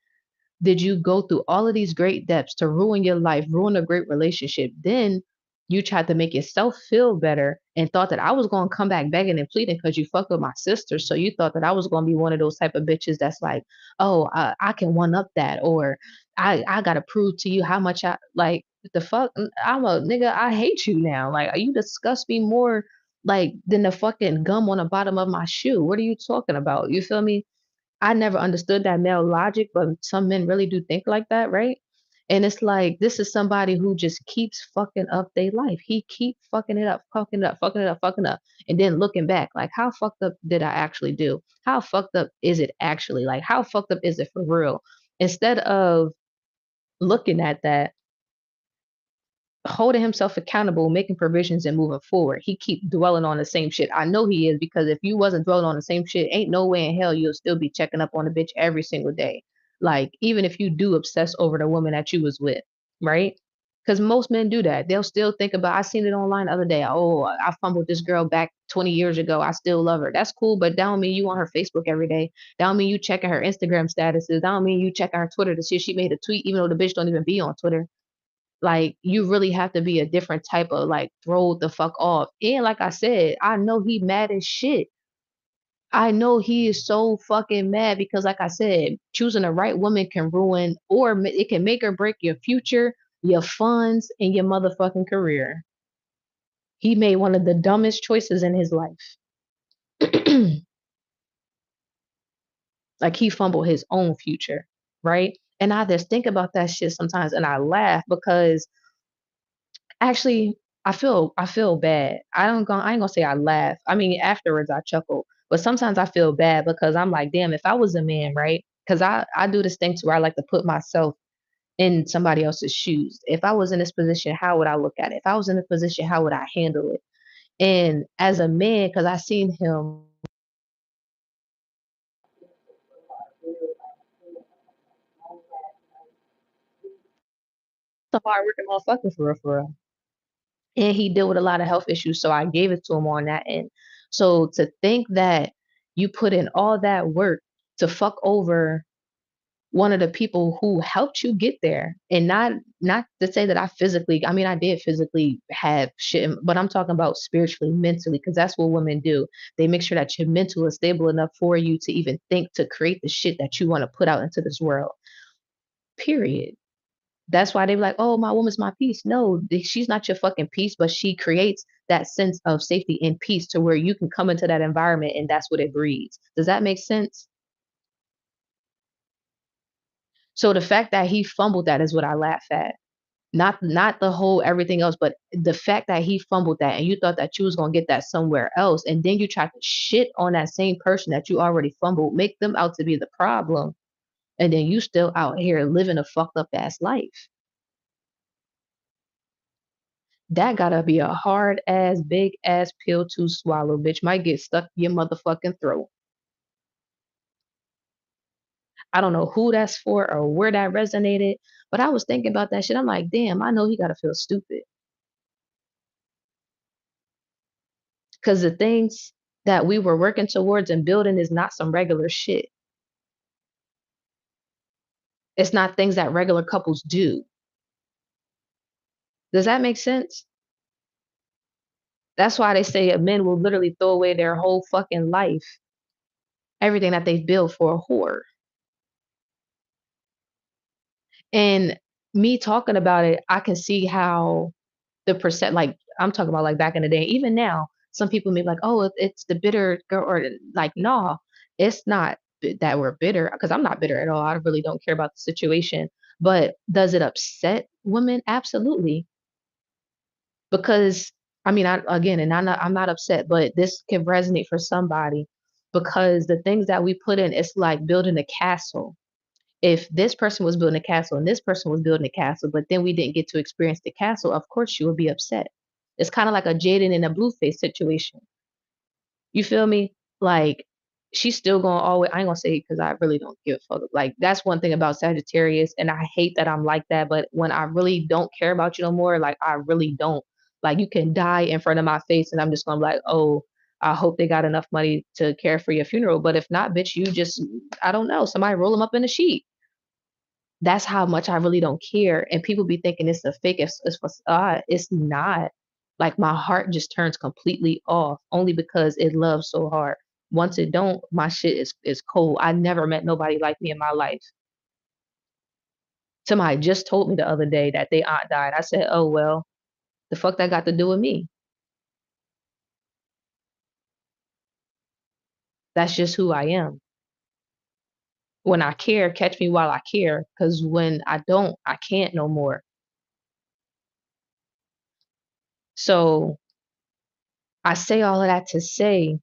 did you go through all of these great depths to ruin your life, ruin a great relationship? Then you tried to make yourself feel better and thought that I was going to come back begging and pleading because you fucked with my sister. So you thought that I was going to be one of those type of bitches that's like, oh, I can one up that, or I got to prove to you how much I like. What the fuck? I'm a nigga. I hate you now. Like, you disgust me more like than the fucking gum on the bottom of my shoe. What are you talking about? You feel me? I never understood that male logic, but some men really do think like that, right? And it's like this is somebody who just keeps fucking up their life. He keep fucking it up, fucking it up, fucking it up, fucking up, and then looking back, like how fucked up did I actually do? How fucked up is it actually? Like how fucked up is it for real? Instead of looking at that, holding himself accountable, making provisions and moving forward. He keep dwelling on the same shit. I know he is because if you wasn't dwelling on the same shit, ain't no way in hell you'll still be checking up on the bitch every single day. Like even if you do obsess over the woman that you was with, right? Because most men do that. They'll still think about. I seen it online the other day. Oh, I fumbled this girl back 20 years ago. I still love her. That's cool, but that don't mean you on her Facebook every day. That don't mean you checking her Instagram statuses. That don't mean you checking her Twitter to see if she made a tweet, even though the bitch don't even be on Twitter. Like, you really have to be a different type of, like, throw the fuck off. And like I said, I know he mad as shit. I know he is so fucking mad because, like I said, choosing the right woman can ruin or it can make or break your future, your funds, and your motherfucking career. He made one of the dumbest choices in his life. Like, he fumbled his own future, right? And I just think about that shit sometimes and I laugh because actually, I feel bad. I ain't gonna say I laugh. I mean, afterwards I chuckle, but sometimes I feel bad because I'm like, damn, if I was a man, right? Because I do this thing to where I like to put myself in somebody else's shoes. If I was in this position, how would I look at it? If I was in this position, how would I handle it? And as a man, because I seen him a hard working motherfucker for real. And he dealt with a lot of health issues, so I gave it to him on that end. So to think that you put in all that work to fuck over one of the people who helped you get there, and not to say that I mean, I did physically have shit, but I'm talking about spiritually, mentally, because that's what women do. They make sure that your mental is stable enough for you to even think to create the shit that you want to put out into this world. Period. That's why they be like, "Oh, my woman's my peace." No, she's not your fucking peace, but she creates that sense of safety and peace to where you can come into that environment and that's what it breeds. Does that make sense? So the fact that he fumbled that is what I laugh at. Not the whole everything else, but the fact that he fumbled that and you thought that you was gonna get that somewhere else, and then you tried to shit on that same person that you already fumbled, make them out to be the problem, and then you still out here living a fucked up ass life. That gotta be a hard ass, big ass pill to swallow, bitch. Might get stuck in your motherfucking throat. I don't know who that's for or where that resonated, but I was thinking about that shit. I'm like, damn, I know he gotta feel stupid. Cause the things that we were working towards and building is not some regular shit. It's not things that regular couples do. Does that make sense? That's why they say men will literally throw away their whole fucking life, everything that they've built for a whore. And me talking about it, I can see how the percent, like I'm talking about like back in the day, even now, some people may be like, oh, it's the bitter girl, or like, no, it's not that we're bitter, because I'm not bitter at all. I really don't care about the situation. But does it upset women? Absolutely. Because I mean, I again, and I'm not upset, but this can resonate for somebody, because the things that we put in, it's like building a castle. If this person was building a castle and this person was building a castle, but then we didn't get to experience the castle, of course you would be upset. It's kind of like a Jaden and a Blueface situation. You feel me? Like, she's still gonna always, I ain't gonna say because I really don't give a fuck. Like, that's one thing about Sagittarius, and I hate that I'm like that, but when I really don't care about you no more, like, I really don't. Like, you can die in front of my face, and I'm just gonna be like, oh, I hope they got enough money to care for your funeral. But if not, bitch, you just, I don't know, somebody roll them up in a sheet. That's how much I really don't care, and people be thinking it's a fake, it's facade. It's not. Like, my heart just turns completely off only because it loves so hard. Once it don't, my shit is cold. I never met nobody like me in my life. Somebody just told me the other day that they aunt died. I said, "Oh, well, the fuck that got to do with me?" That's just who I am. When I care, catch me while I care, cause when I don't, I can't no more. So, I say all of that to say,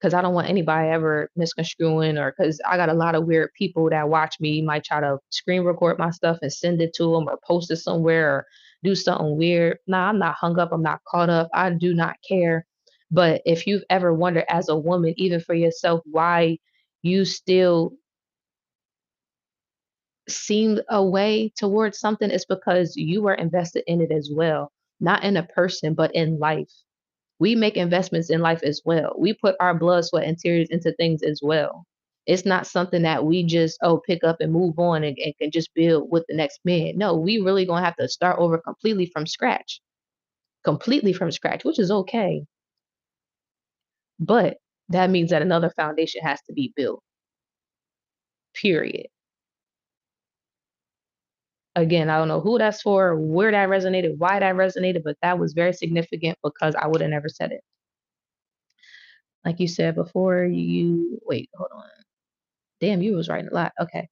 'cause I don't want anybody ever misconstruing, or 'cause I got a lot of weird people that watch me, might try to screen record my stuff and send it to them or post it somewhere or do something weird. Nah, I'm not hung up, I'm not caught up, I do not care. But if you've ever wondered as a woman, even for yourself, why you still seem a way towards something, it's because you were invested in it as well. Not in a person, but in life. We make investments in life as well. We put our blood, sweat, and tears into things as well. It's not something that we just, oh, pick up and move on and can just build with the next man. No, we really gonna have to start over completely from scratch, which is okay. But that means that another foundation has to be built, period. Again, I don't know who that's for, where that resonated, why that resonated, but that was very significant because I would have never said it. Like you said before, wait, hold on. Damn, you was writing a lot. Okay.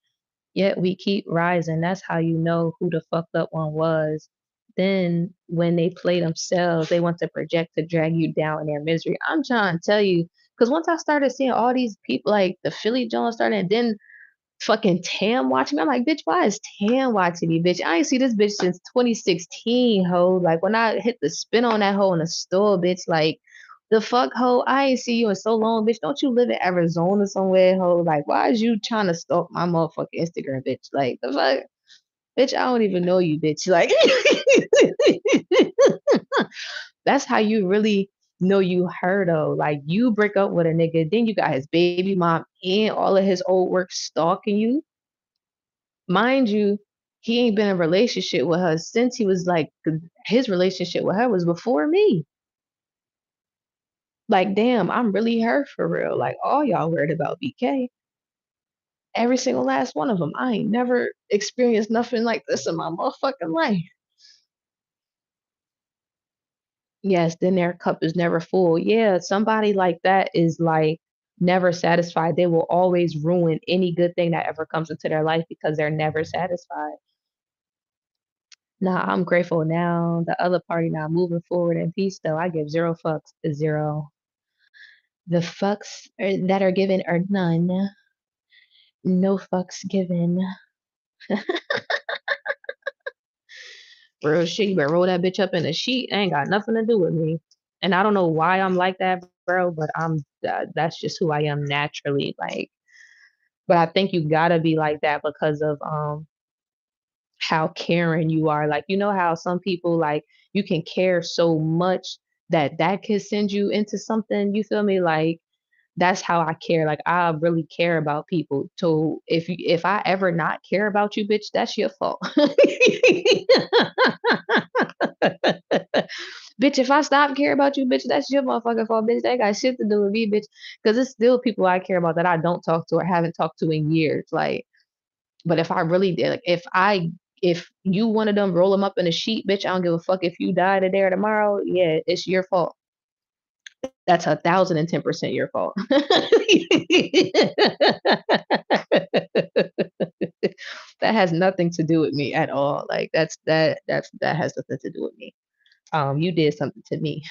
Yet we keep rising. That's how you know who the fucked up one was. Then when they play themselves, they want to project to drag you down in their misery. I'm trying to tell you, because once I started seeing all these people, like the Philly Jones started, and then fucking Tam watching me, I'm like, bitch, why is Tam watching me, bitch? I ain't see this bitch since 2016, ho. Like when I hit the spin on that hoe in the store, bitch, like the fuck, ho, I ain't see you in so long, bitch. Don't you live in Arizona somewhere, ho? Like, why is you trying to stalk my motherfucking Instagram, bitch? Like, the fuck? Bitch, I don't even know you, bitch. Like, that's how you really know you heard of. Like, you break up with a nigga, then you got his baby mom and all of his old work stalking you. Mind you, he ain't been in a relationship with her since he was like, his relationship with her was before me. Like, damn, I'm really her for real. Like, all y'all worried about BK. Every single last one of them. I ain't never experienced nothing like this in my motherfucking life. Yes, then their cup is never full. Yeah, somebody like that is like never satisfied. They will always ruin any good thing that ever comes into their life because they're never satisfied. Nah, I'm grateful now. The other party now moving forward in peace, though. I give zero fucks, zero. The fucks that are given are none. No fucks given. Real shit. You better roll that bitch up in a sheet. Ain't got nothing to do with me. And I don't know why I'm like that, bro, but that's just who I am naturally. Like, but I think you gotta be like that because of how caring you are. Like, you know how some people, like, you can care so much that that could send you into something, you feel me? Like, that's how I care. Like, I really care about people. So if I ever not care about you, bitch, that's your fault. Bitch, if I stop caring about you, bitch, that's your motherfucking fault, bitch. That got shit to do with me, bitch. Because it's still people I care about that I don't talk to or haven't talked to in years. Like, but if I really did, like, if I If you one of them roll them up in a sheet, bitch, I don't give a fuck if you die today or tomorrow. Yeah, it's your fault. That's 1,010% your fault. That has nothing to do with me at all. Like that has nothing to do with me. You did something to me,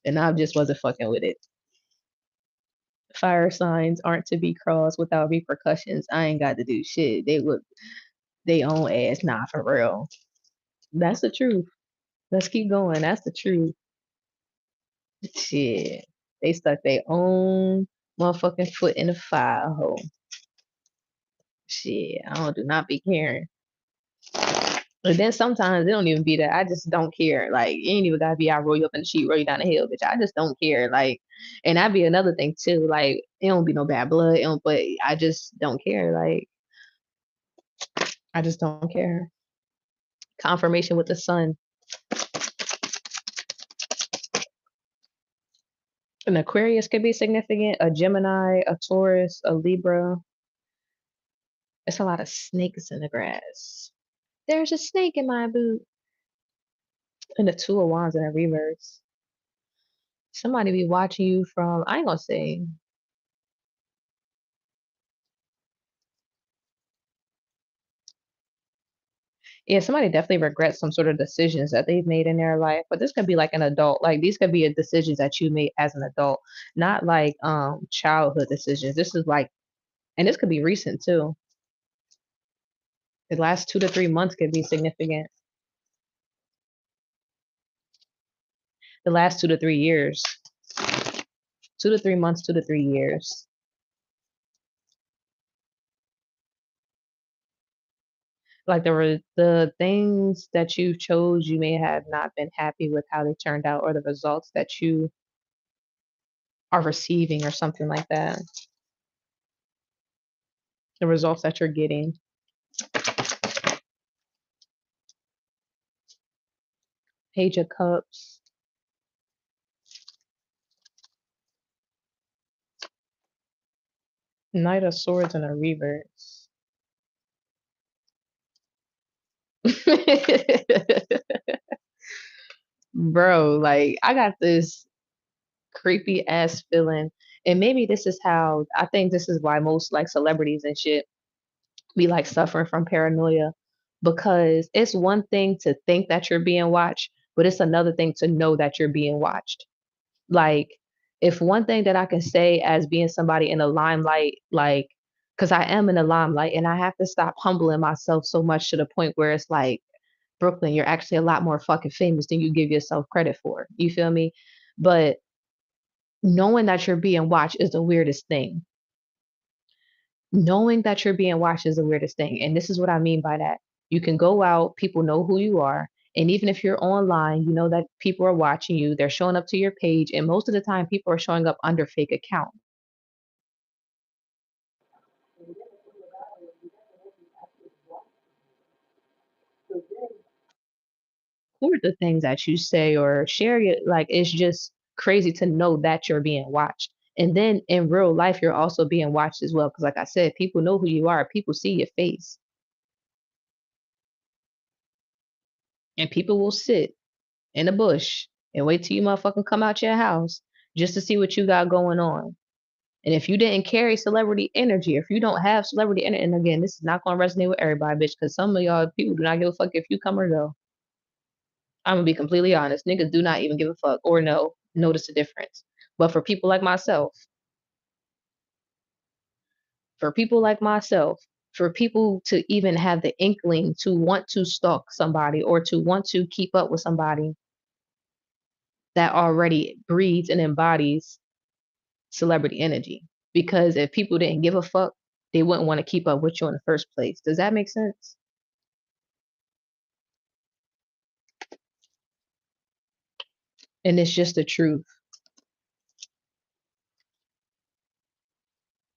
and I just wasn't fucking with it. Fire signs aren't to be crossed without repercussions. I ain't got to do shit. They look they own ass. Nah, for real. That's the truth. Let's keep going. That's the truth. Shit. They stuck their own motherfucking foot in the fire hole. Shit. I don't do not be caring. And then sometimes it don't even be that. I just don't care. Like you ain't even gotta be out roll you up in the sheet, roll you down the hill, bitch. I just don't care. Like, and that'd be another thing too. Like it don't be no bad blood. It don't, but I just don't care. Like I just don't care. Confirmation with the sun. An Aquarius could be significant. A Gemini, a Taurus, a Libra. It's a lot of snakes in the grass. There's a snake in my boot. And the Two of Wands in a reverse. Somebody be watching you from, I ain't gonna say, yeah, somebody definitely regrets some sort of decisions that they've made in their life. But this could be like an adult, like these could be a decisions that you made as an adult, not like childhood decisions. This is like, and this could be recent too. The last 2 to 3 months could be significant. The last 2 to 3 years, 2 to 3 months, 2 to 3 years. Like the things that you chose, you may have not been happy with how they turned out, or the results that you are receiving, or something like that. The results that you're getting. Page of Cups. Knight of Swords in a reverse. Bro, like I got this creepy ass feeling. And maybe this is how I think this is why most like celebrities and shit be like suffering from paranoia, because it's one thing to think that you're being watched, but it's another thing to know that you're being watched. Like, if one thing that I can say as being somebody in the limelight, like, because I am in the limelight and I have to stop humbling myself so much to the point where it's like, Brooklyn, you're actually a lot more fucking famous than you give yourself credit for. You feel me? But knowing that you're being watched is the weirdest thing. Knowing that you're being watched is the weirdest thing. And this is what I mean by that. You can go out, people know who you are. And even if you're online, you know that people are watching you. They're showing up to your page. And most of the time, people are showing up under fake accounts. Or the things that you say or share, it, like it's just crazy to know that you're being watched. And then in real life, you're also being watched as well. Because, like I said, people know who you are, people see your face, and people will sit in a bush and wait till you motherfucking come out your house just to see what you got going on. And if you didn't carry celebrity energy, if you don't have celebrity energy, and again, this is not gonna resonate with everybody, bitch, because some of y'all people do not give a fuck if you come or go. I'm gonna be completely honest. Niggas do not even give a fuck or notice the difference. But for people like myself, for people to even have the inkling to want to stalk somebody or to want to keep up with somebody that already breathes and embodies celebrity energy. Because if people didn't give a fuck, they wouldn't want to keep up with you in the first place. Does that make sense? And it's just the truth.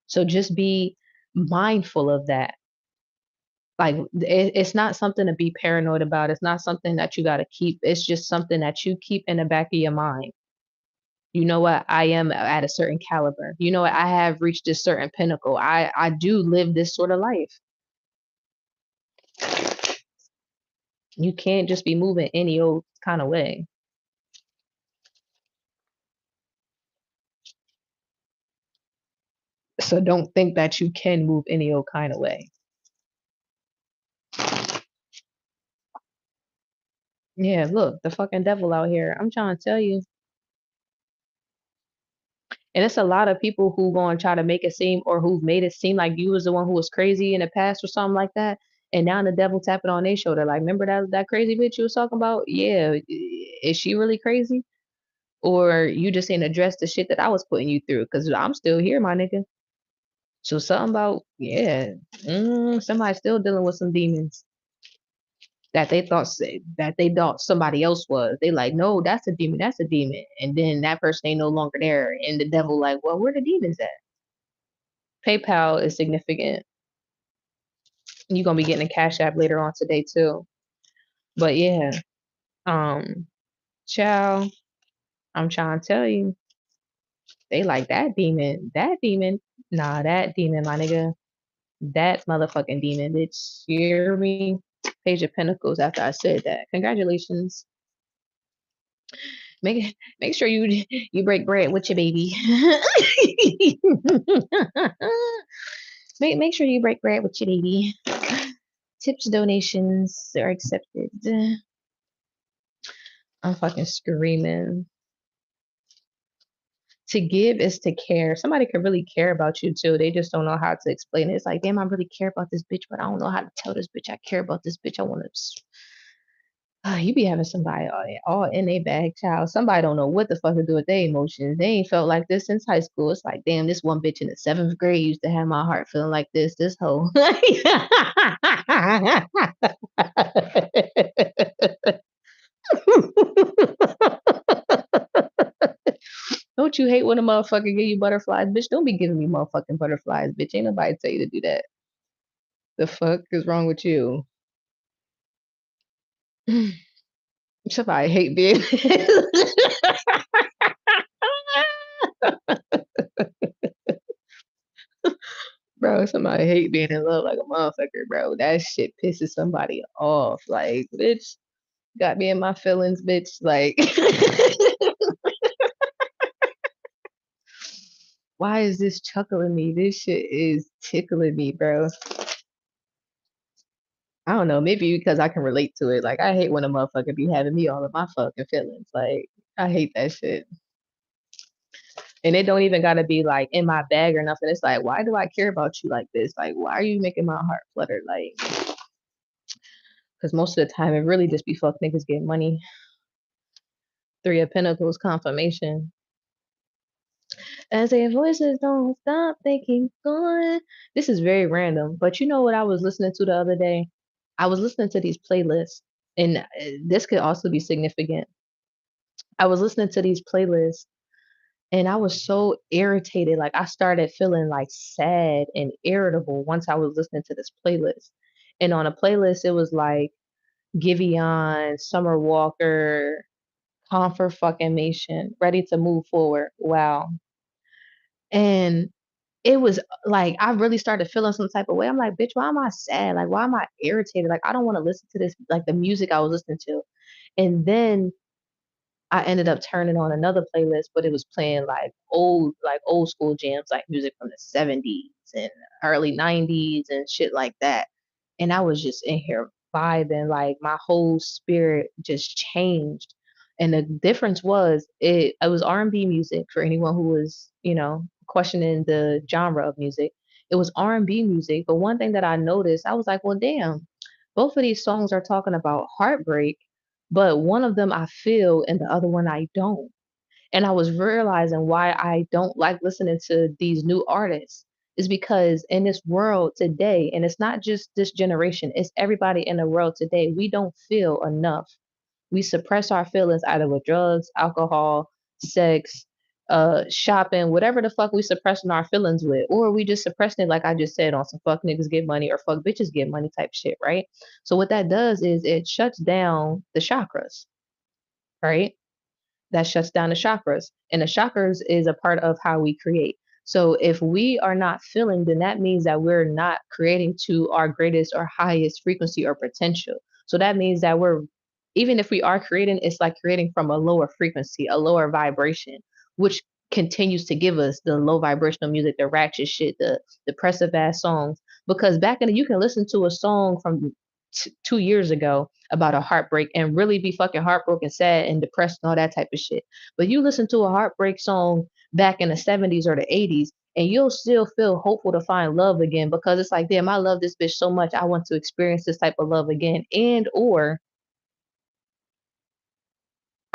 So just be mindful of that. Like it's not something to be paranoid about. It's not something that you got to keep. It's just something that you keep in the back of your mind. You know what? I am at a certain caliber. You know what? I have reached this certain pinnacle. I do live this sort of life. You can't just be moving any old kind of way. So don't think that you can move any old kind of way. Yeah, look, the fucking devil out here. I'm trying to tell you. And it's a lot of people who gonna try to make it seem or who've made it seem like you was the one who was crazy in the past or something like that. And now the devil tapping on their shoulder, like, remember that crazy bitch you was talking about? Yeah, is she really crazy? Or you just ain't addressed the shit that I was putting you through? Cause I'm still here, my nigga. So something about yeah, somebody's still dealing with some demons that they thought somebody else was. They like, no, that's a demon. And then that person ain't no longer there, and the devil like, well, where the demons at? PayPal is significant. You're gonna be getting a cash app later on today too. But yeah, um, child, I'm trying to tell you, they like that demon. That demon, nah, that demon, my nigga. That motherfucking demon, bitch. You hear me? Page of Pentacles after I said that. Congratulations. Make sure you break bread with your baby. make sure you break bread with your baby. Tips, donations are accepted. I'm fucking screaming. To give is to care. Somebody could really care about you too. They just don't know how to explain it. It's like, damn, I really care about this bitch, but I don't know how to tell this bitch I care about this bitch. I want to. You be having somebody all in a bag, child. Somebody don't know what the fuck to do with their emotions. They ain't felt like this since high school. It's like, damn, this one bitch in the seventh grade used to have my heart feeling like this. This hoe. Don't you hate when a motherfucker give you butterflies, bitch? Don't be giving me motherfucking butterflies, bitch. Ain't nobody tell you to do that. The fuck is wrong with you? Somebody hate being bro. Somebody hate being in love like a motherfucker, bro. That shit pisses somebody off. Like, bitch, got me in my feelings, bitch. Like, why is this chuckling me? This shit is tickling me, bro. I don't know, maybe because I can relate to it. Like, I hate when a motherfucker be having me all in my fucking feelings. Like, I hate that shit. And it don't even gotta be like in my bag or nothing. It's like, why do I care about you like this? Like, why are you making my heart flutter? Like, because most of the time it really just be fuck niggas getting money. Three of Pentacles confirmation. As their voices don't stop, they keep going. This is very random, but you know what I was listening to the other day? I was listening to these playlists, and this could also be significant. I was listening to these playlists, and I was so irritated. Like, I started feeling like sad and irritable once I was listening to this playlist. And on a playlist, it was like Giveon, Summer Walker, Comfort fucking Mation, Ready to Move Forward. Wow. And it was like I really started feeling some type of way. I'm like, bitch, why am I sad? Like, why am I irritated? Like, I don't want to listen to this, like the music I was listening to. And then I ended up turning on another playlist, but it was playing like old school jams, like music from the 70s and early 90s and shit like that. And I was just in here vibing, like my whole spirit just changed. And the difference was it was R&B music for anyone who was, questioning the genre of music. It was R&B music, but one thing that I noticed, I was like, well, damn, both of these songs are talking about heartbreak, but one of them I feel and the other one I don't. And I was realizing why I don't like listening to these new artists is because in this world today, and it's not just this generation, it's everybody in the world today, we don't feel enough. We suppress our feelings either with drugs, alcohol, sex, shopping, whatever the fuck we suppressing our feelings with, or we just suppressing it like I just said on some fuck niggas get money or fuck bitches get money type shit, right? So what that does is it shuts down the chakras, right? that shuts down the chakras. And the chakras is a part of how we create. So if we are not feeling, then that means that we're not creating to our greatest or highest frequency or potential. So that means that we're, even if we are creating, it's like creating from a lower frequency, a lower vibration, which continues to give us the low vibrational music, the ratchet shit, the depressive ass songs. Because back in the, you can listen to a song from 2 years ago about a heartbreak and really be fucking heartbroken, sad, and depressed and all that type of shit. But you listen to a heartbreak song back in the 70s or the 80s, and you'll still feel hopeful to find love again because it's like, damn, I love this bitch so much. I want to experience this type of love again. And or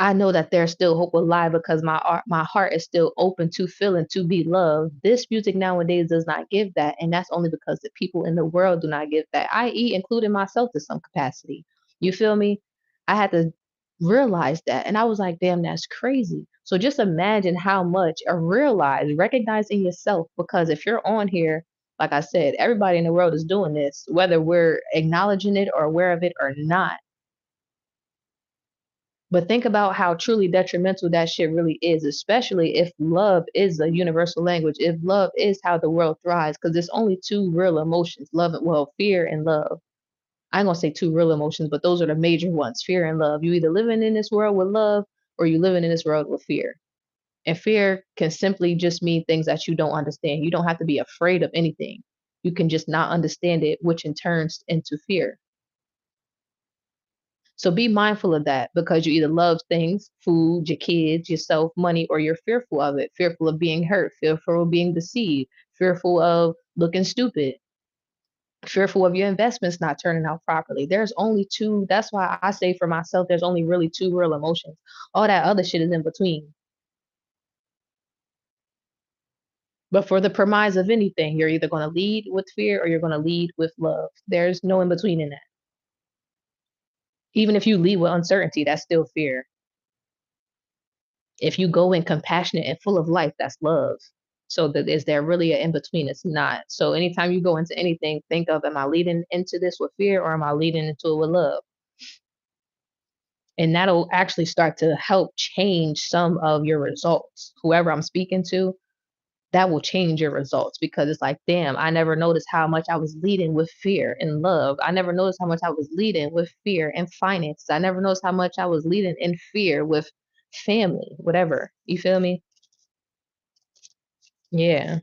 I know that there's still hope alive because my heart is still open to feeling to be loved. This music nowadays does not give that, and that's only because the people in the world do not give that, i.e., including myself to some capacity. You feel me? I had to realize that, and I was like, "Damn, that's crazy." So just imagine how much, or realize, recognizing yourself, because if you're on here, like I said, everybody in the world is doing this, whether we're acknowledging it or aware of it or not. But think about how truly detrimental that shit really is, especially if love is a universal language, if love is how the world thrives, because there's only two real emotions, love and, well, fear and love. I ain't gonna say two real emotions, but those are the major ones, fear and love. You either living in this world with love or you living in this world with fear. And fear can simply just mean things that you don't understand. You don't have to be afraid of anything. You can just not understand it, which in turns into fear. So be mindful of that because you either love things, food, your kids, yourself, money, or you're fearful of it, fearful of being hurt, fearful of being deceived, fearful of looking stupid, fearful of your investments not turning out properly. There's only two. That's why I say for myself, there's only really two real emotions. All that other shit is in between. But for the premise of anything, you're either going to lead with fear or you're going to lead with love. There's no in between in that. Even if you lead with uncertainty, that's still fear. If you go in compassionate and full of life, that's love. So that is there really an in between? It's not. So anytime you go into anything, think of, am I leading into this with fear or am I leading into it with love? And that'll actually start to help change some of your results. Whoever I'm speaking to, that will change your results because it's like, damn, I never noticed how much I was leading with fear and love. I never noticed how much I was leading with fear and finances. I never noticed how much I was leading in fear with family, whatever. You feel me? Yeah.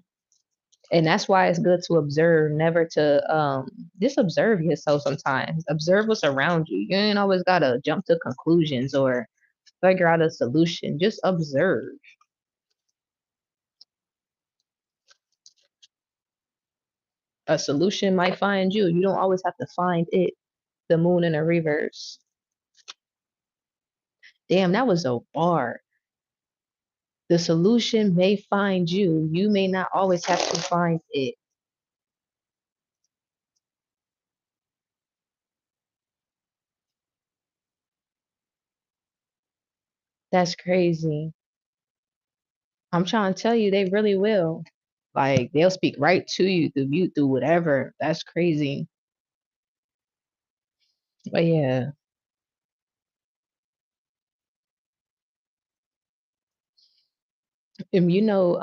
And that's why it's good to observe, never to just observe yourself sometimes. Observe what's around you. You ain't always gotta jump to conclusions or figure out a solution. Just observe. A solution might find you. You don't always have to find it. The moon in a reverse. Damn, that was a bar. The solution may find you. You may not always have to find it. That's crazy. I'm trying to tell you, they really will. Like they'll speak right to you through mute, through whatever. That's crazy. But yeah, you know,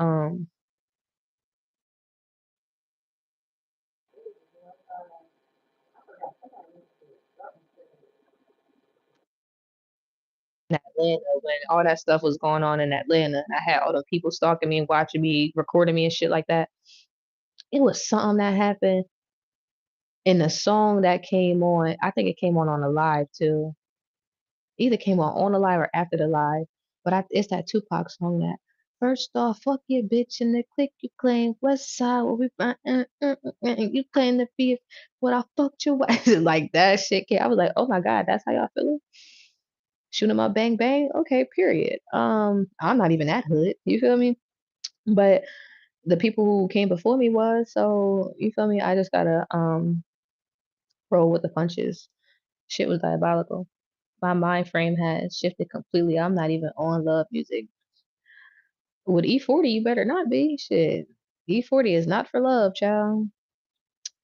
in Atlanta when all that stuff was going on in Atlanta, and I had all the people stalking me and watching me, recording me and shit like that. It was something that happened in the song that came on. I think it came on the live too. Either came on the live or after the live. But it's that Tupac song that. First off, fuck your bitch in the click you claim. West side, where we find, you claim to be what I fucked your wife. Like that shit. I was like, oh my God, that's how y'all feeling? Shoot 'em up, bang bang. Okay, period. I'm not even that hood. You feel me? But the people who came before me was, so you feel me? I just gotta roll with the punches. Shit was diabolical. My mind frame had shifted completely. I'm not even on love music. With E40, you better not be. Shit. E40 is not for love, child.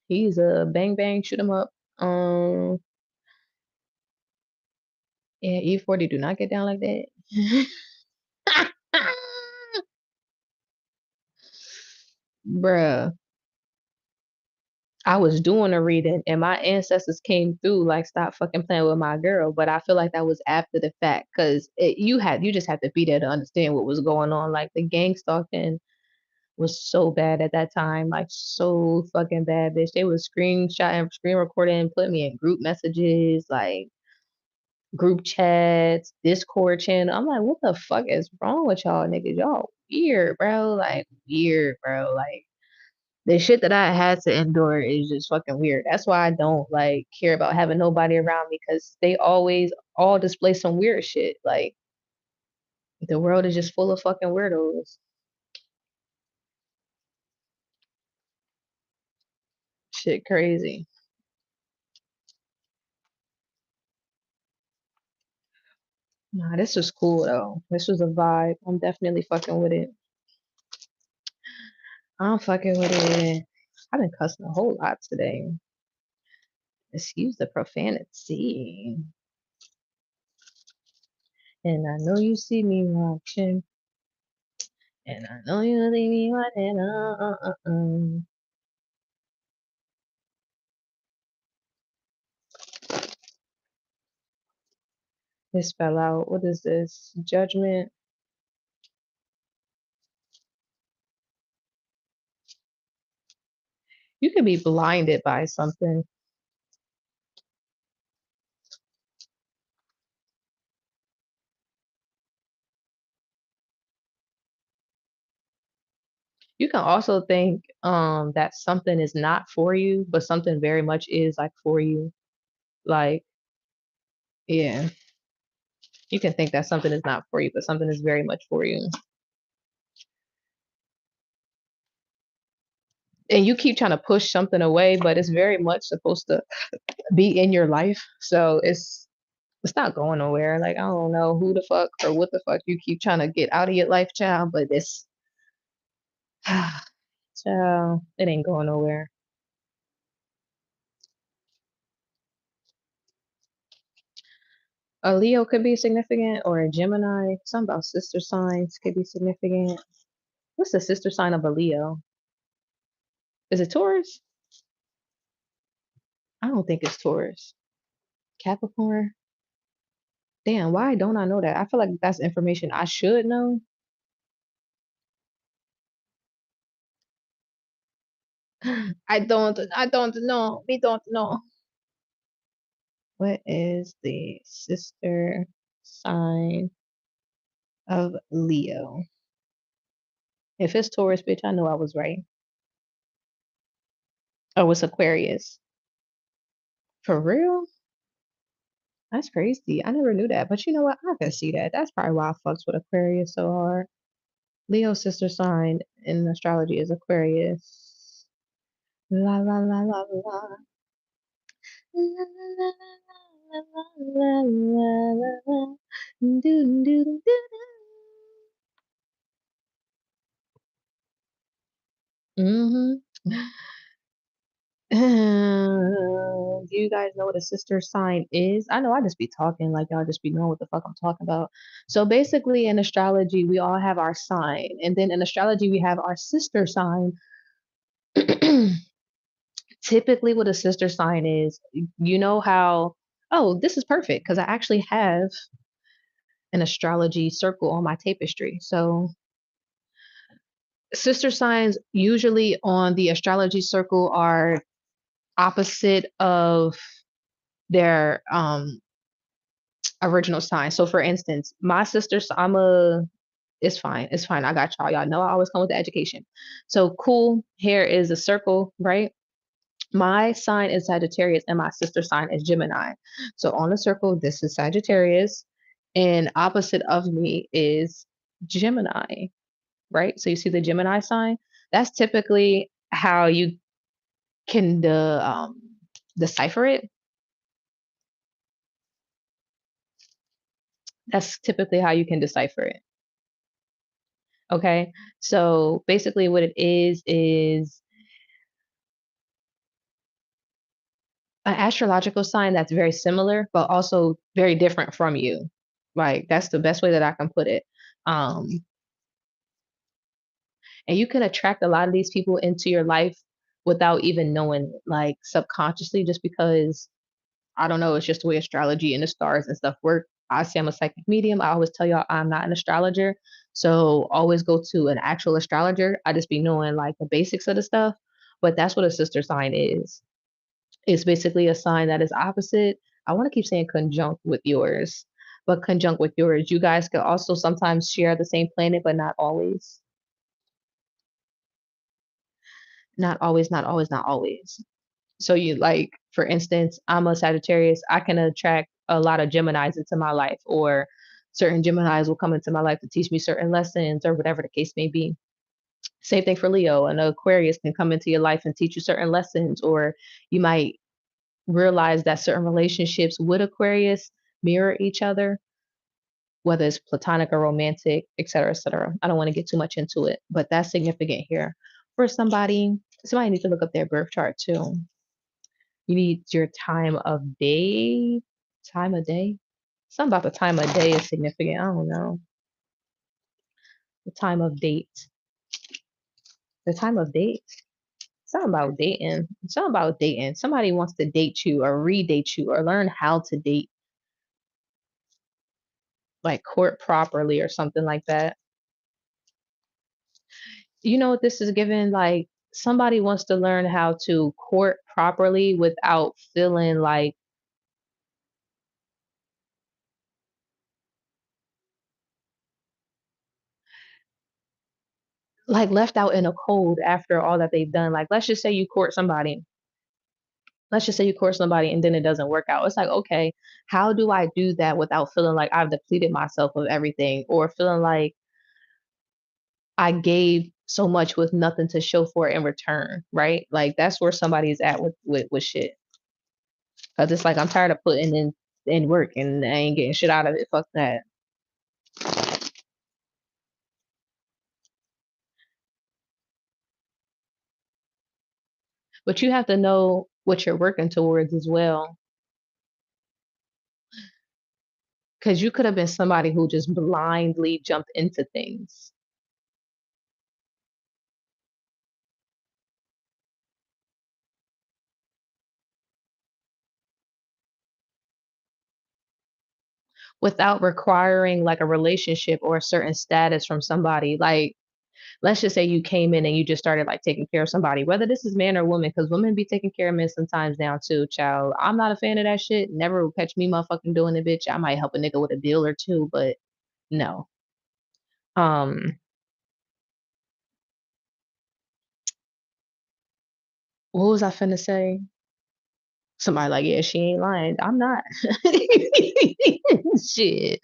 He's a bang bang, shoot 'em up. Um, yeah, E40 do not get down like that. bruh, I was doing a reading and my ancestors came through like stop fucking playing with my girl, but I feel like that was after the fact because you just had to be there to understand what was going on. Like the gang stalking was so bad at that time, like so fucking bad, bitch. They was screenshotting, screen recording, put me in group messages, like group chats, Discord channel. I'm like, what the fuck is wrong with y'all niggas? Y'all weird, bro. Like weird, bro. Like the shit that I had to endure is just fucking weird. That's why I don't like care about having nobody around me because they always all display some weird shit. Like the world is just full of fucking weirdos. Shit crazy. Nah, this was cool though. This was a vibe. I'm definitely fucking with it. I'm fucking with it. I've been cussing a whole lot today. Excuse the profanity. And I know you see me watching. And I know you see me watching. This fell out. What is this? Judgment. You can be blinded by something. You can also think that something is not for you, but something very much is like for you. Like, yeah. You can think that something is not for you, but something is very much for you. And you keep trying to push something away, but it's very much supposed to be in your life. So it's not going nowhere. Like I don't know who the fuck or what the fuck you keep trying to get out of your life, child, but this child, it ain't going nowhere. A Leo could be significant or a Gemini. Something about sister signs could be significant. What's the sister sign of a Leo? Is it Taurus? I don't think it's Taurus. Capricorn? Damn, why don't I know that? I feel like that's information I should know. I don't know. We don't know. What is the sister sign of Leo? If it's Taurus, bitch, I know I was right. Oh, it's Aquarius. For real? That's crazy. I never knew that. But you know what? I can see that. That's probably why I fucks with Aquarius so hard. Leo's sister sign in astrology is Aquarius. La la la la la. La la la la la la la la la. Do do do do do. Do you guys know what a sister sign is? I know I just be talking like y'all just be knowing what the fuck I'm talking about. So basically, in astrology, we all have our sign, and then in astrology, we have our sister sign. Typically, what a sister sign is, you know how, oh, this is perfect because I actually have an astrology circle on my tapestry. So, sister signs usually on the astrology circle are opposite of their original sign. So for instance, my sister's I'm a it's fine. It's fine. I got y'all. Y'all know I always come with the education. So cool. Here is a circle, right? My sign is Sagittarius and my sister sign is Gemini. So on the circle, this is Sagittarius, and opposite of me is Gemini, right? So you see the Gemini sign? That's typically how you can decipher it. That's typically how you can decipher it. Okay. So basically, what it is an astrological sign that's very similar, but also very different from you. Like that's the best way that I can put it. Um, And you can attract a lot of these people into your life without even knowing it, like subconsciously, just because I don't know, it's just the way astrology and the stars and stuff work. I say I'm a psychic medium. I always tell y'all I'm not an astrologer. So always go to an actual astrologer. I just be knowing like the basics of the stuff. But that's what a sister sign is. It's basically a sign that is opposite. I want to keep saying conjunct with yours, but conjunct with yours. You guys could also sometimes share the same planet, but not always. Not always, not always, not always. So you like, for instance, I'm a Sagittarius. I can attract a lot of Geminis into my life, or certain Geminis will come into my life to teach me certain lessons, or whatever the case may be. Same thing for Leo. An Aquarius can come into your life and teach you certain lessons, or you might realize that certain relationships with Aquarius mirror each other, whether it's platonic or romantic, et cetera, et cetera. I don't want to get too much into it, but that's significant here. For somebody, somebody needs to look up their birth chart too. You need your time of day. Time of day? Something about the time of day is significant. I don't know. The time of date. The time of date. Something about dating. Something about dating. Somebody wants to date you or redate you or learn how to date, like court properly or something like that. You know what this is given? Like somebody wants to learn how to court properly without feeling like left out in the cold after all that they've done. Like let's just say you court somebody, let's just say you court somebody and then it doesn't work out. It's like, okay, how do I do that without feeling like I've depleted myself of everything, or feeling like I gave so much with nothing to show for it in return, right? Like that's where somebody's at with shit. Cause it's like I'm tired of putting in work and I ain't getting shit out of it. Fuck that. But you have to know what you're working towards as well. Cause you could have been somebody who just blindly jumped into things without requiring like a relationship or a certain status from somebody. Like, let's just say you came in and you just started like taking care of somebody, whether this is man or woman, because women be taking care of men sometimes now too, child. I'm not a fan of that shit. Never will catch me motherfucking doing it, bitch. I might help a nigga with a deal or two, but no. Um, what was I finna say? Somebody like, yeah, she ain't lying. I'm not. Shit.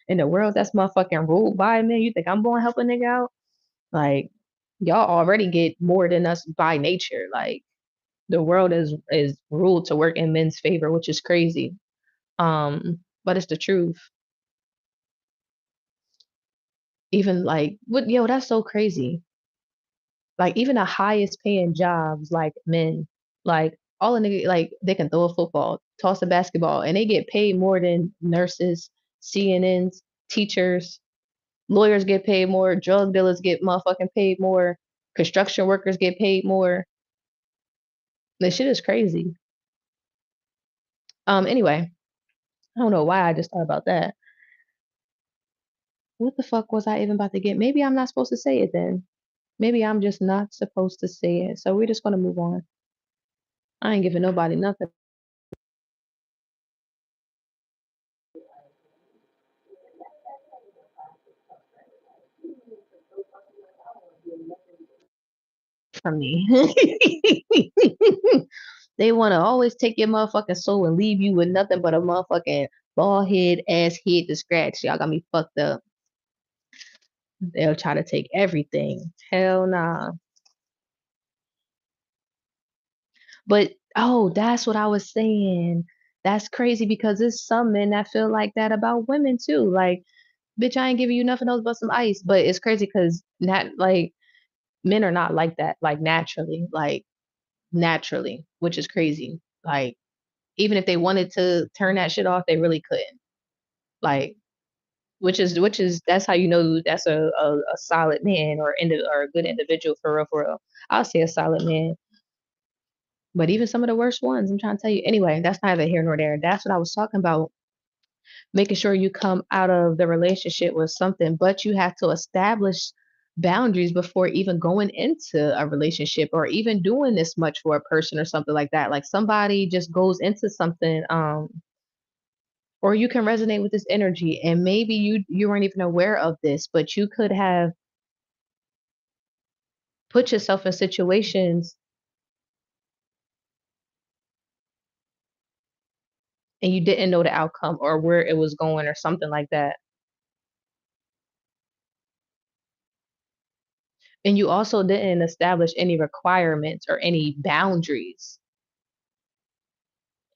In the world that's motherfucking ruled by men, you think I'm going to help a nigga out? Like, y'all already get more than us by nature. Like, the world is ruled to work in men's favor, which is crazy. But it's the truth. Even like, what? Yo, that's so crazy. Like, even the highest paying jobs, like men, like all a nigga, like they can throw a football, toss a basketball, and they get paid more than nurses, CNNs, teachers, lawyers get paid more, drug dealers get motherfucking paid more, construction workers get paid more. This shit is crazy. Anyway, I don't know why I just thought about that. What the fuck was I even about to get? Maybe I'm not supposed to say it then. Maybe I'm just not supposed to say it. So we're just gonna move on. I ain't giving nobody nothing from me. They wanna always take your motherfucking soul and leave you with nothing but a motherfucking bald head, ass head to scratch. Y'all got me fucked up. They'll try to take everything. Hell nah. But oh, that's what I was saying. That's crazy because there's some men that feel like that about women too. Like, bitch, I ain't giving you nothing else but some ice. But it's crazy because not like men are not like that, like naturally, which is crazy. Like, even if they wanted to turn that shit off, they really couldn't. Like, which is that's how you know that's a solid man or a good individual for real, for real. I'll say a solid man. But even some of the worst ones, I'm trying to tell you. Anyway, that's neither here nor there. That's what I was talking about. Making sure you come out of the relationship with something, but you have to establish boundaries before even going into a relationship or even doing this much for a person or something like that. Like somebody just goes into something, or you can resonate with this energy and maybe you weren't even aware of this, but you could have put yourself in situations and you didn't know the outcome or where it was going or something like that. And you also didn't establish any requirements or any boundaries.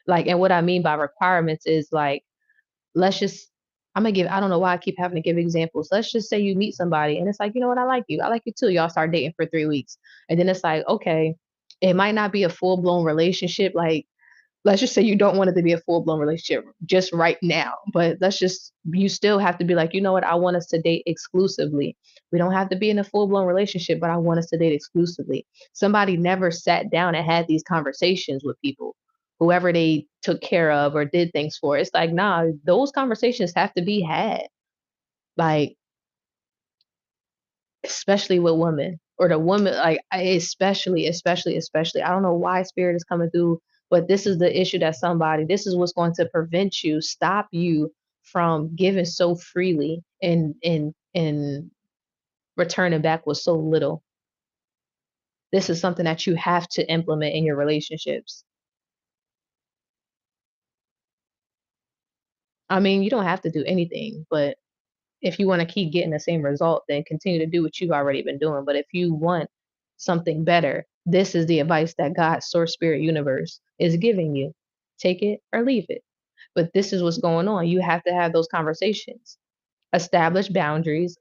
Like, and what I mean by requirements is like, let's just, I don't know why I keep having to give examples. Let's just say you meet somebody and it's like, you know what, I like you. I like you too. Y'all start dating for 3 weeks. And then it's like, okay, it might not be a full blown relationship. Like, let's just say you don't want it to be a full-blown relationship just right now, but you still have to be like, "You know what? I want us to date exclusively. We don't have to be in a full-blown relationship, but I want us to date exclusively." Somebody never sat down and had these conversations with people, whoever they took care of or did things for. It's like, nah, those conversations have to be had. Like, especially with women or the woman, like, especially, I don't know why spirit is coming through, but this is the issue that this is what's going to prevent you, stop you from giving so freely and returning back with so little. This is something that you have to implement in your relationships. I mean, you don't have to do anything, but if you wanna keep getting the same result, then continue to do what you've already been doing, but if you want something better, this is the advice that God, source, spirit, universe is giving you. Take it or leave it. But this is what's going on. You have to have those conversations. Establish boundaries.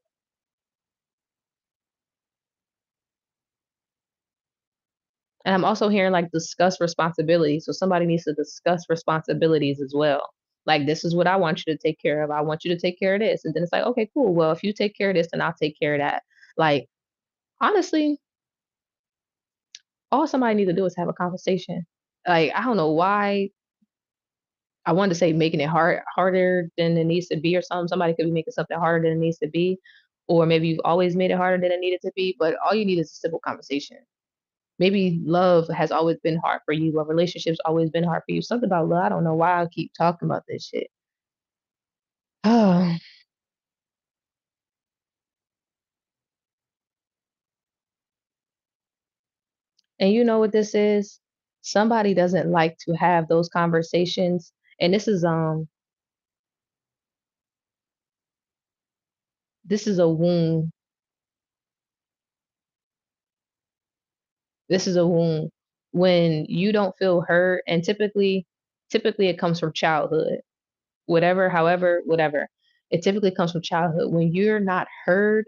And I'm also hearing like discuss responsibilities. So somebody needs to discuss responsibilities as well. Like, this is what I want you to take care of. I want you to take care of this. And then it's like, okay, cool. Well, if you take care of this, then I'll take care of that. Like, honestly, all somebody need to do is have a conversation. Like, I don't know why I wanted to say making it harder than it needs to be or something. Somebody could be making something harder than it needs to be, or maybe you've always made it harder than it needed to be, but all you need is a simple conversation. Maybe love has always been hard for you, or relationships always been hard for you. Something about love. I don't know why I keep talking about this shit. Oh, and you know what this is? Somebody doesn't like to have those conversations, and this is a wound. This is a wound when you don't feel heard, and typically it comes from childhood. Whatever, however, whatever. It typically comes from childhood. When you're not heard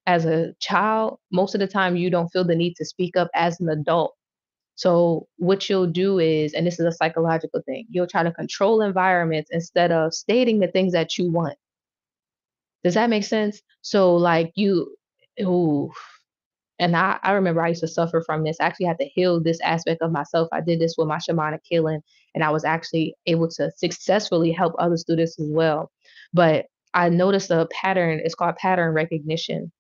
as a child, most of the time you don't feel the need to speak up as an adult. So what you'll do is, and this is a psychological thing, you'll try to control environments instead of stating the things that you want. Does that make sense? So like ooh, and I remember I used to suffer from this. I actually had to heal this aspect of myself. I did this with my shamanic healing, and I was actually able to successfully help others do this as well. But I noticed a pattern. It's called pattern recognition,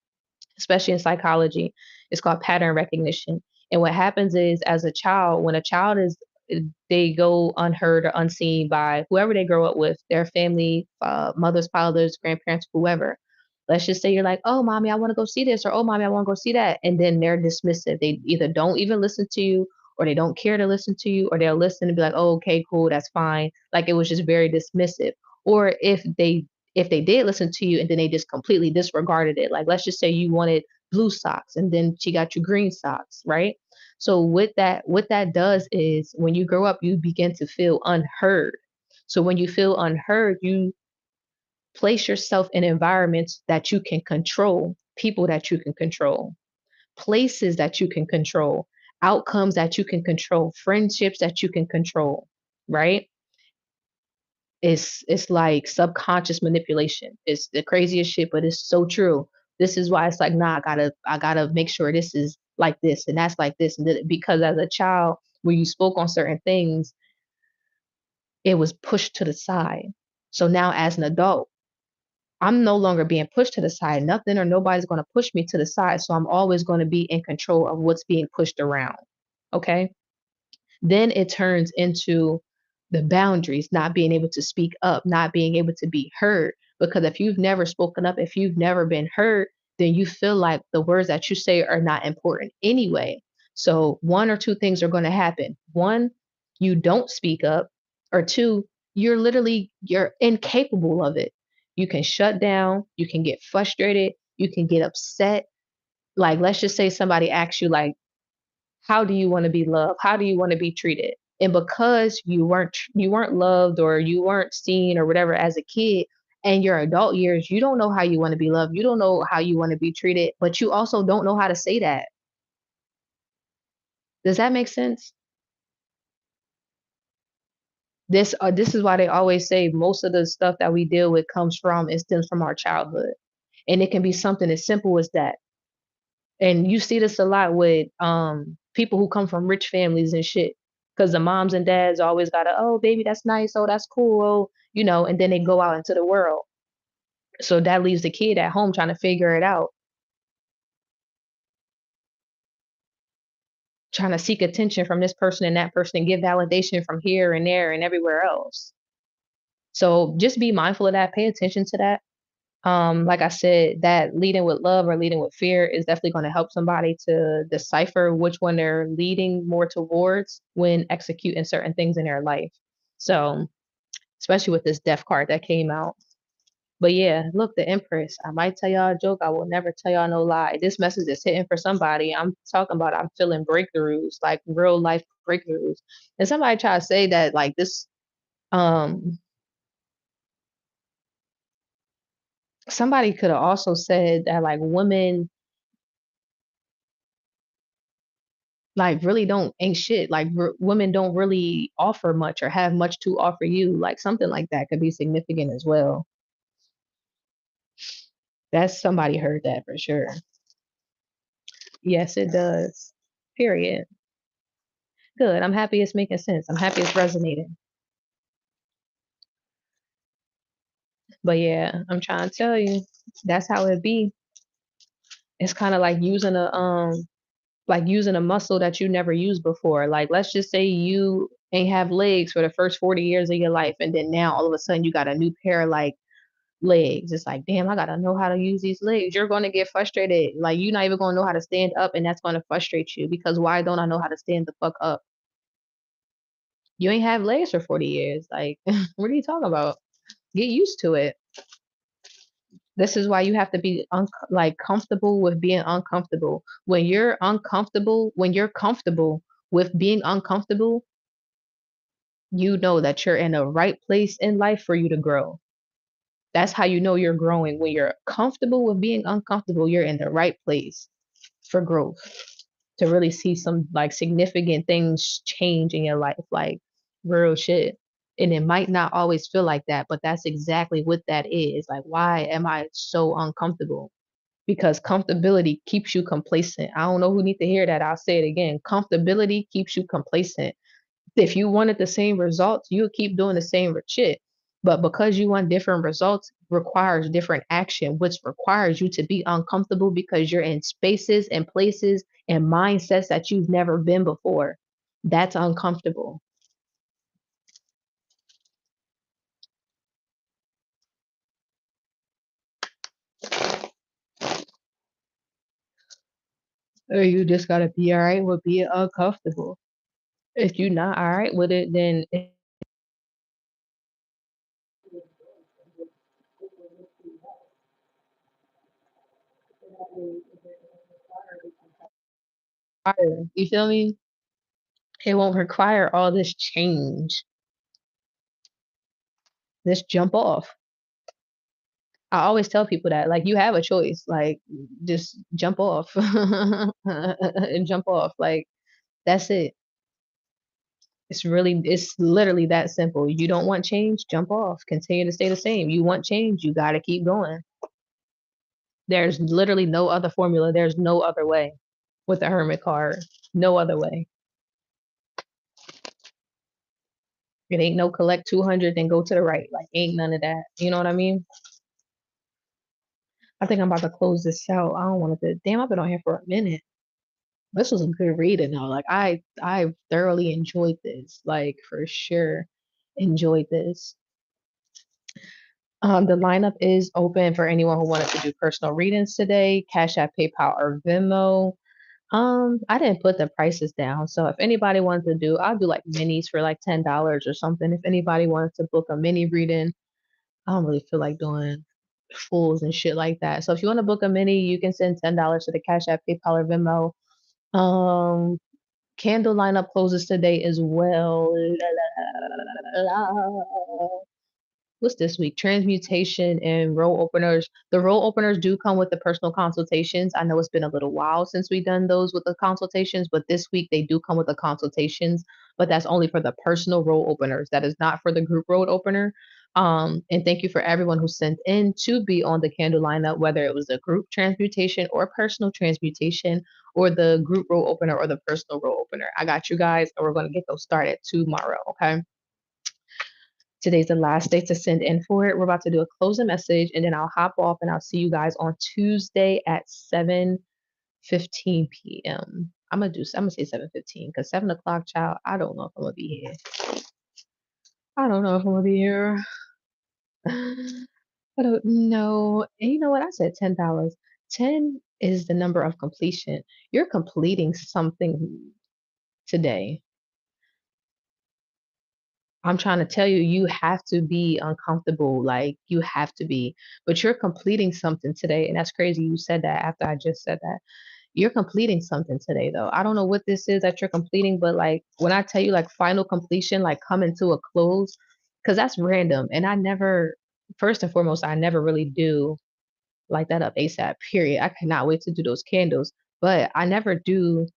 especially in psychology. It's called pattern recognition. And what happens is, as a child, when a child is they go unheard or unseen by whoever they grow up with, their family, mothers, fathers, grandparents, whoever. Let's just say you're like, "Oh, mommy, I want to go see this," or "Oh, mommy, I want to go see that," and then they're dismissive. They either don't even listen to you, or they don't care to listen to you, or they'll listen and be like, "Oh, okay, cool, that's fine." Like it was just very dismissive. Or if they did listen to you and then they just completely disregarded it. Like let's just say you wanted blue socks and then she got you green socks, right? So what that does is when you grow up, you begin to feel unheard. So when you feel unheard, you place yourself in environments that you can control, people that you can control, places that you can control, outcomes that you can control, friendships that you can control, right? It's like subconscious manipulation. It's the craziest shit, but it's so true. This is why it's like, nah, I gotta make sure this is like this and that's like this, and because as a child, when you spoke on certain things, it was pushed to the side. So now as an adult, I'm no longer being pushed to the side. Nothing or nobody's going to push me to the side. So I'm always going to be in control of what's being pushed around. Okay. Then it turns into the boundaries, not being able to speak up, not being able to be heard. Because if you've never spoken up, if you've never been heard, then you feel like the words that you say are not important anyway. So one or two things are going to happen. One, you don't speak up, or two, you're incapable of it. You can shut down, you can get frustrated, you can get upset. Like let's just say somebody asks you like, how do you want to be loved? How do you want to be treated? And because you weren't loved or you weren't seen or whatever as a kid, and your adult years, you don't know how you want to be loved. You don't know how you want to be treated, but you also don't know how to say that. Does that make sense? This is why they always say most of the stuff that we deal with it stems from our childhood, and it can be something as simple as that. And you see this a lot with people who come from rich families and shit. Cause the moms and dads always gotta, oh baby, that's nice, oh that's cool, oh, and then they go out into the world. So that leaves the kid at home trying to figure it out, trying to seek attention from this person and that person and get validation from here and there and everywhere else. So just be mindful of that, pay attention to that. Like I said, that leading with love or leading with fear is definitely going to help somebody to decipher which one they're leading more towards when executing certain things in their life. So, especially with this death card that came out. But yeah, look, the Empress. I might tell y'all a joke. I will never tell y'all no lie. This message is hitting for somebody. I'm talking about I'm feeling breakthroughs, like real life breakthroughs. And somebody try to say that like this, um, somebody could have also said that like women like really don't ain't shit like women don't really offer much or have much to offer you, like something like that could be significant as well. That's somebody heard that for sure. Yes, it does. Period. Good, I'm happy it's making sense, I'm happy it's resonating. But yeah, I'm trying to tell you, that's how it be. It's kind of like using a muscle that you never used before. Like let's just say you ain't have legs for the first 40 years of your life, and then now all of a sudden you got a new pair like legs. It's like, damn, I gotta know how to use these legs. You're gonna get frustrated. Like you're not even gonna know how to stand up, and that's gonna frustrate you because why don't I know how to stand the fuck up? You ain't have legs for 40 years. Like, what are you talking about? Get used to it. This is why you have to be like comfortable with being uncomfortable. When you're comfortable with being uncomfortable, you know that you're in the right place in life for you to grow. That's how you know you're growing. When you're comfortable with being uncomfortable, you're in the right place for growth, to really see some like significant things change in your life, like real shit. And it might not always feel like that, but that's exactly what that is. Like, why am I so uncomfortable? Because comfortability keeps you complacent. I don't know who need to hear that. I'll say it again. Comfortability keeps you complacent. If you wanted the same results, you'll keep doing the same shit. But because you want different results requires different action, which requires you to be uncomfortable because you're in spaces and places and mindsets that you've never been before. That's uncomfortable. Or you just gotta be all right with being uncomfortable. If you're not all right with it, then it's harder. You feel me? It won't require all this change. Just jump off. I always tell people that, like, you have a choice. Like, just jump off and jump off. Like, that's it. It's literally that simple. You don't want change, jump off. Continue to stay the same. You want change, you gotta keep going. There's literally no other formula. There's no other way with the hermit card. No other way. It ain't no collect 200 and go to the right. Like, ain't none of that. You know what I mean? I think I'm about to close this out. I don't want it to. Damn, I've been on here for a minute. This was a good reading though. Like I thoroughly enjoyed this. Like for sure, enjoyed this. The lineup is open for anyone who wanted to do personal readings today. Cash App, PayPal, or Venmo. I didn't put the prices down, so if anybody wanted to do, I'll do like minis for like $10 or something. If anybody wanted to book a mini reading, I don't really feel like doing fulls and shit like that. So if you want to book a mini, you can send $10 to the Cash App, PayPal, or Venmo. Um, Candle lineup closes today as well. What's this week? Transmutation and roll openers. The roll openers do come with the personal consultations. I know it's been a little while since we've done those with the consultations, but this week they do come with the consultations, but that's only for the personal roll openers. That is not for the group roll opener. And thank you for everyone who sent in to be on the candle lineup, whether it was a group transmutation or personal transmutation or the group roll opener or the personal roll opener. I got you guys, and we're going to get those started tomorrow. Okay. Today's the last day to send in for it. We're about to do a closing message and then I'll hop off and I'll see you guys on Tuesday at 7:15 p.m. I'm gonna say 7:15 because 7 o'clock, child. I don't know if I'm gonna be here. I don't know if I'm gonna be here. I don't know. And you know what? I said $10. 10 is the number of completion. You're completing something today. I'm trying to tell you, you have to be uncomfortable. Like you have to be, but you're completing something today. And that's crazy. You said that after I just said that. You're completing something today, though. I don't know what this is that you're completing, but like when I tell you like final completion, like coming to a close, because that's random. And I never, first and foremost, I never really do like that up ASAP, period. I cannot wait to do those candles, but I never do,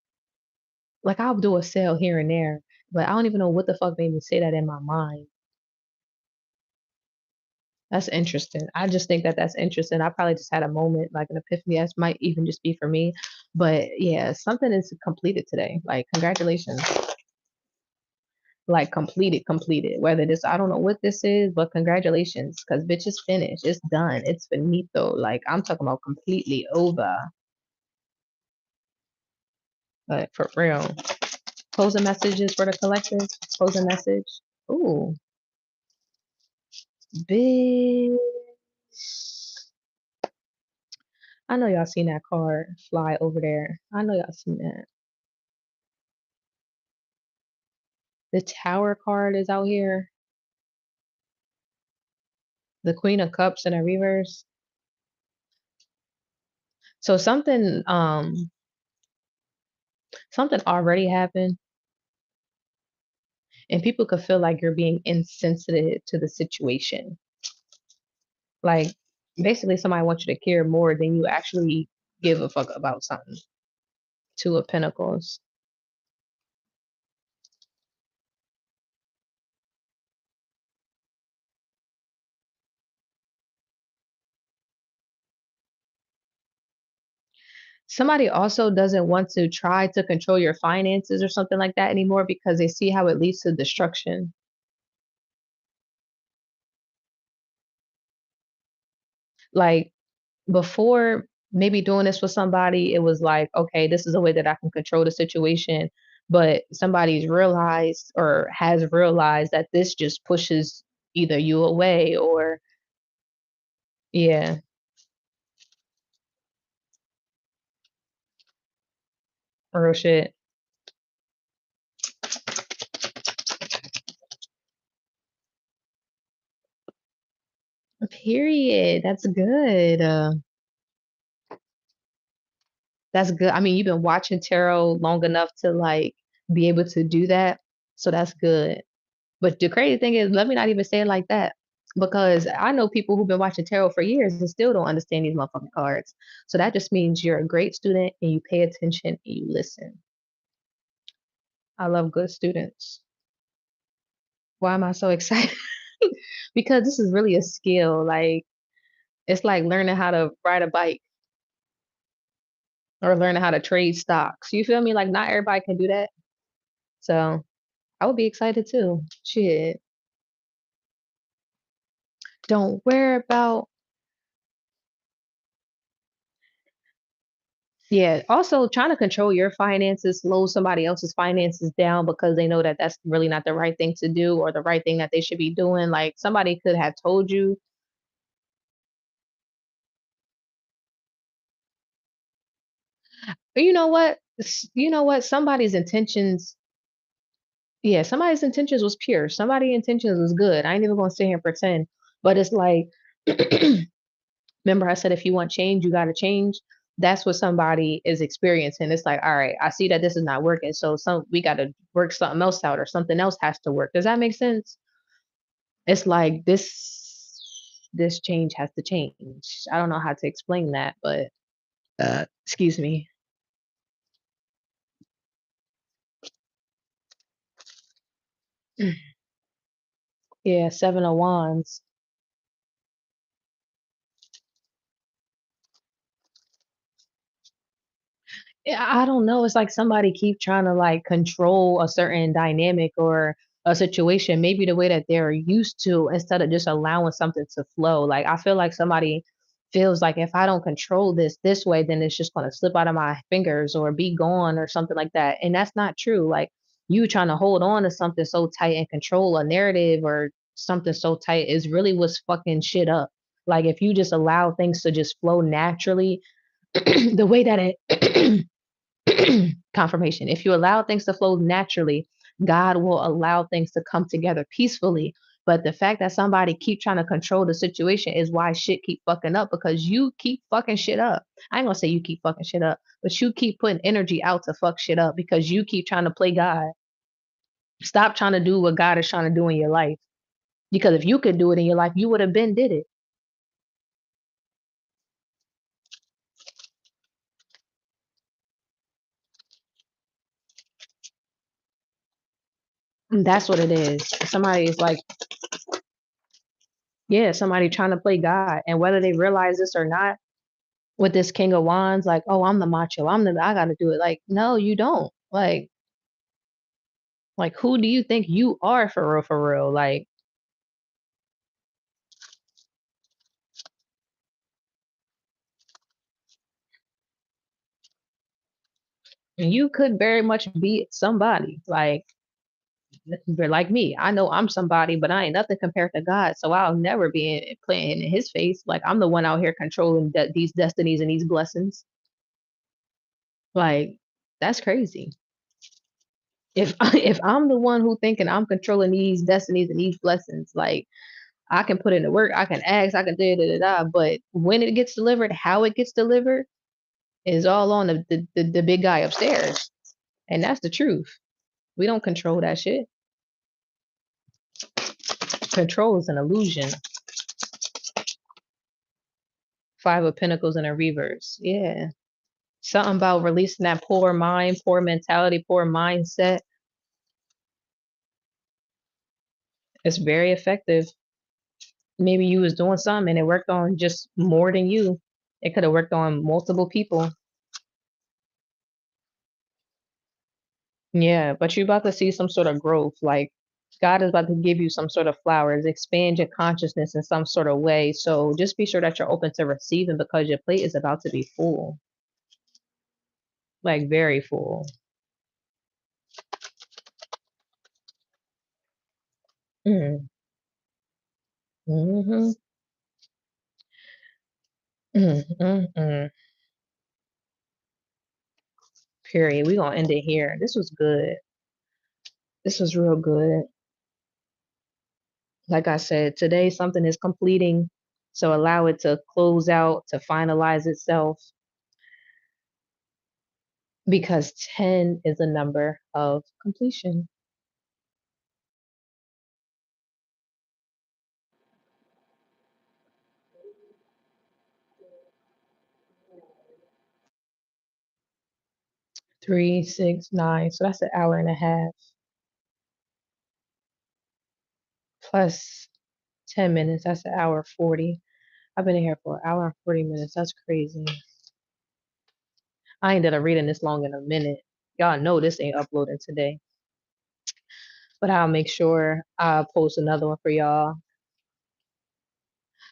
like I'll do a sale here and there, but I don't even know what the fuck made me say that in my mind. That's interesting. I just think that that's interesting. I probably just had a moment, like an epiphany. That might even just be for me. But yeah, something is completed today. Like, congratulations. Like, completed, completed. Whether this, I don't know what this is, but congratulations. Because bitch is finished. It's done. It's finito. Like, I'm talking about completely over. But for real. Closing messages for the collective. Closing message. Ooh, bitch. I know y'all seen that card fly over there. I know y'all seen that. The Tower card is out here. The Queen of Cups in a reverse. So something already happened and people could feel like you're being insensitive to the situation. Like basically somebody wants you to care more than you actually give a fuck about something. Two of Pentacles. Somebody also doesn't want to try to control your finances or something like that anymore because they see how it leads to destruction. Like before maybe doing this with somebody, it was like, okay, this is a way that I can control the situation. But somebody's realized or has realized that this just pushes either you away or, yeah, real shit. Period. That's good. That's good. I mean, you've been watching tarot long enough to like be able to do that. So that's good. But the crazy thing is, let me not even say it like that. Because I know people who've been watching tarot for years and still don't understand these motherfucking cards. So that just means you're a great student and you pay attention and you listen. I love good students. Why am I so excited? Because this is really a skill. Like it's like learning how to ride a bike or learning how to trade stocks. You feel me? Like not everybody can do that. So I would be excited too. Shit. Don't worry about. Yeah. Also, trying to control your finances slows somebody else's finances down because they know that that's really not the right thing to do or the right thing that they should be doing. Like somebody could have told you, but you know what? You know what? Somebody's intentions. Yeah, somebody's intentions was pure. Somebody's intentions was good. I ain't even gonna sit here and pretend. But it's like, remember I said if you want change, you gotta change. That's what somebody is experiencing. It's like, all right, I see that this is not working. So we gotta work something else out or something else has to work. Does that make sense? It's like this change has to change. I don't know how to explain that, but excuse me. Yeah, seven of wands. Yeah, I don't know. It's like somebody keep trying to like control a certain dynamic or a situation, maybe the way that they're used to, instead of just allowing something to flow. Like I feel like somebody feels like if I don't control this way, then it's just gonna slip out of my fingers or be gone or something like that. And that's not true. Like you trying to hold on to something so tight and control a narrative or something so tight is really what's fucking shit up. Like if you just allow things to just flow naturally, the way that it confirmation. If you allow things to flow naturally, God will allow things to come together peacefully. But the fact that somebody keep trying to control the situation is why shit keep fucking up because you keep fucking shit up. I ain't gonna say you keep fucking shit up, but you keep putting energy out to fuck shit up because you keep trying to play God. Stop trying to do what God is trying to do in your life. Because if you could do it in your life, you would have been did it. And that's what it is. Somebody is like, yeah, somebody trying to play God. And whether they realize this or not, with this King of Wands, like, "Oh, I'm the macho. I gotta do it." Like, no, you don't. Like, who do you think you are for real, for real? Like, you could very much be somebody. Like me. I know I'm somebody, but I ain't nothing compared to God. So I'll never be playing in His face. Like I'm the one out here controlling these destinies and these blessings. Like, that's crazy. If if I'm the one who thinking I'm controlling these destinies and these blessings, like I can put in the work, I can ask, I can da. But when it gets delivered, how it gets delivered is all on the big guy upstairs. And that's the truth. We don't control that shit. Control is an illusion. Five of Pentacles in a reverse. Yeah. Something about releasing that poor mind, poor mentality, poor mindset. It's very effective. Maybe you was doing something and it worked on just more than you. It could have worked on multiple people. Yeah, but you're about to see some sort of growth. Like God is about to give you some sort of flowers, expand your consciousness in some sort of way. So just be sure that you're open to receiving because your plate is about to be full, like very full. Mm, mm-hmm, mm. Period. We gonna end it here. This was good. This was real good. Like I said, today something is completing. So allow it to close out, to finalize itself, because 10 is a number of completion. 3, 6, 9. So that's an hour and a half. plus 10 minutes. That's an hour 40. I've been in here for an hour and 40 minutes. That's crazy. I ain't done a reading this long in a minute. Y'all know this ain't uploading today. But I'll make sure I'll post another one for y'all.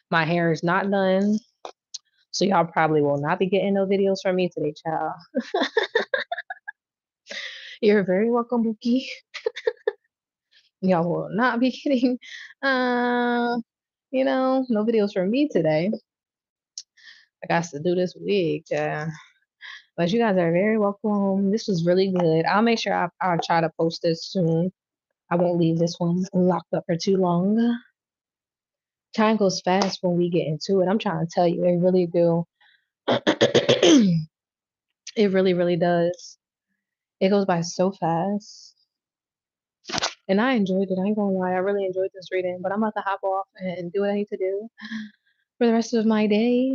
My hair is not done. So y'all probably will not be getting no videos from me today, child. You're very welcome, Bookie. Y'all will not be getting no videos from me today. I got to do this wig. But you guys are very welcome. This was really good. I'll make sure I'll try to post this soon. I won't leave this one locked up for too long. Time goes fast when we get into it. I'm trying to tell you, it really do. It really, really does. It goes by so fast. And I enjoyed it. I ain't gonna lie. I really enjoyed this reading. But I'm about to hop off and do what I need to do for the rest of my day.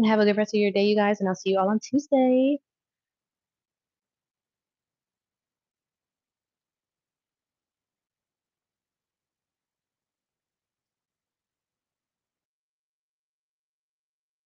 Have a good rest of your day, you guys. And I'll see you all on Tuesday.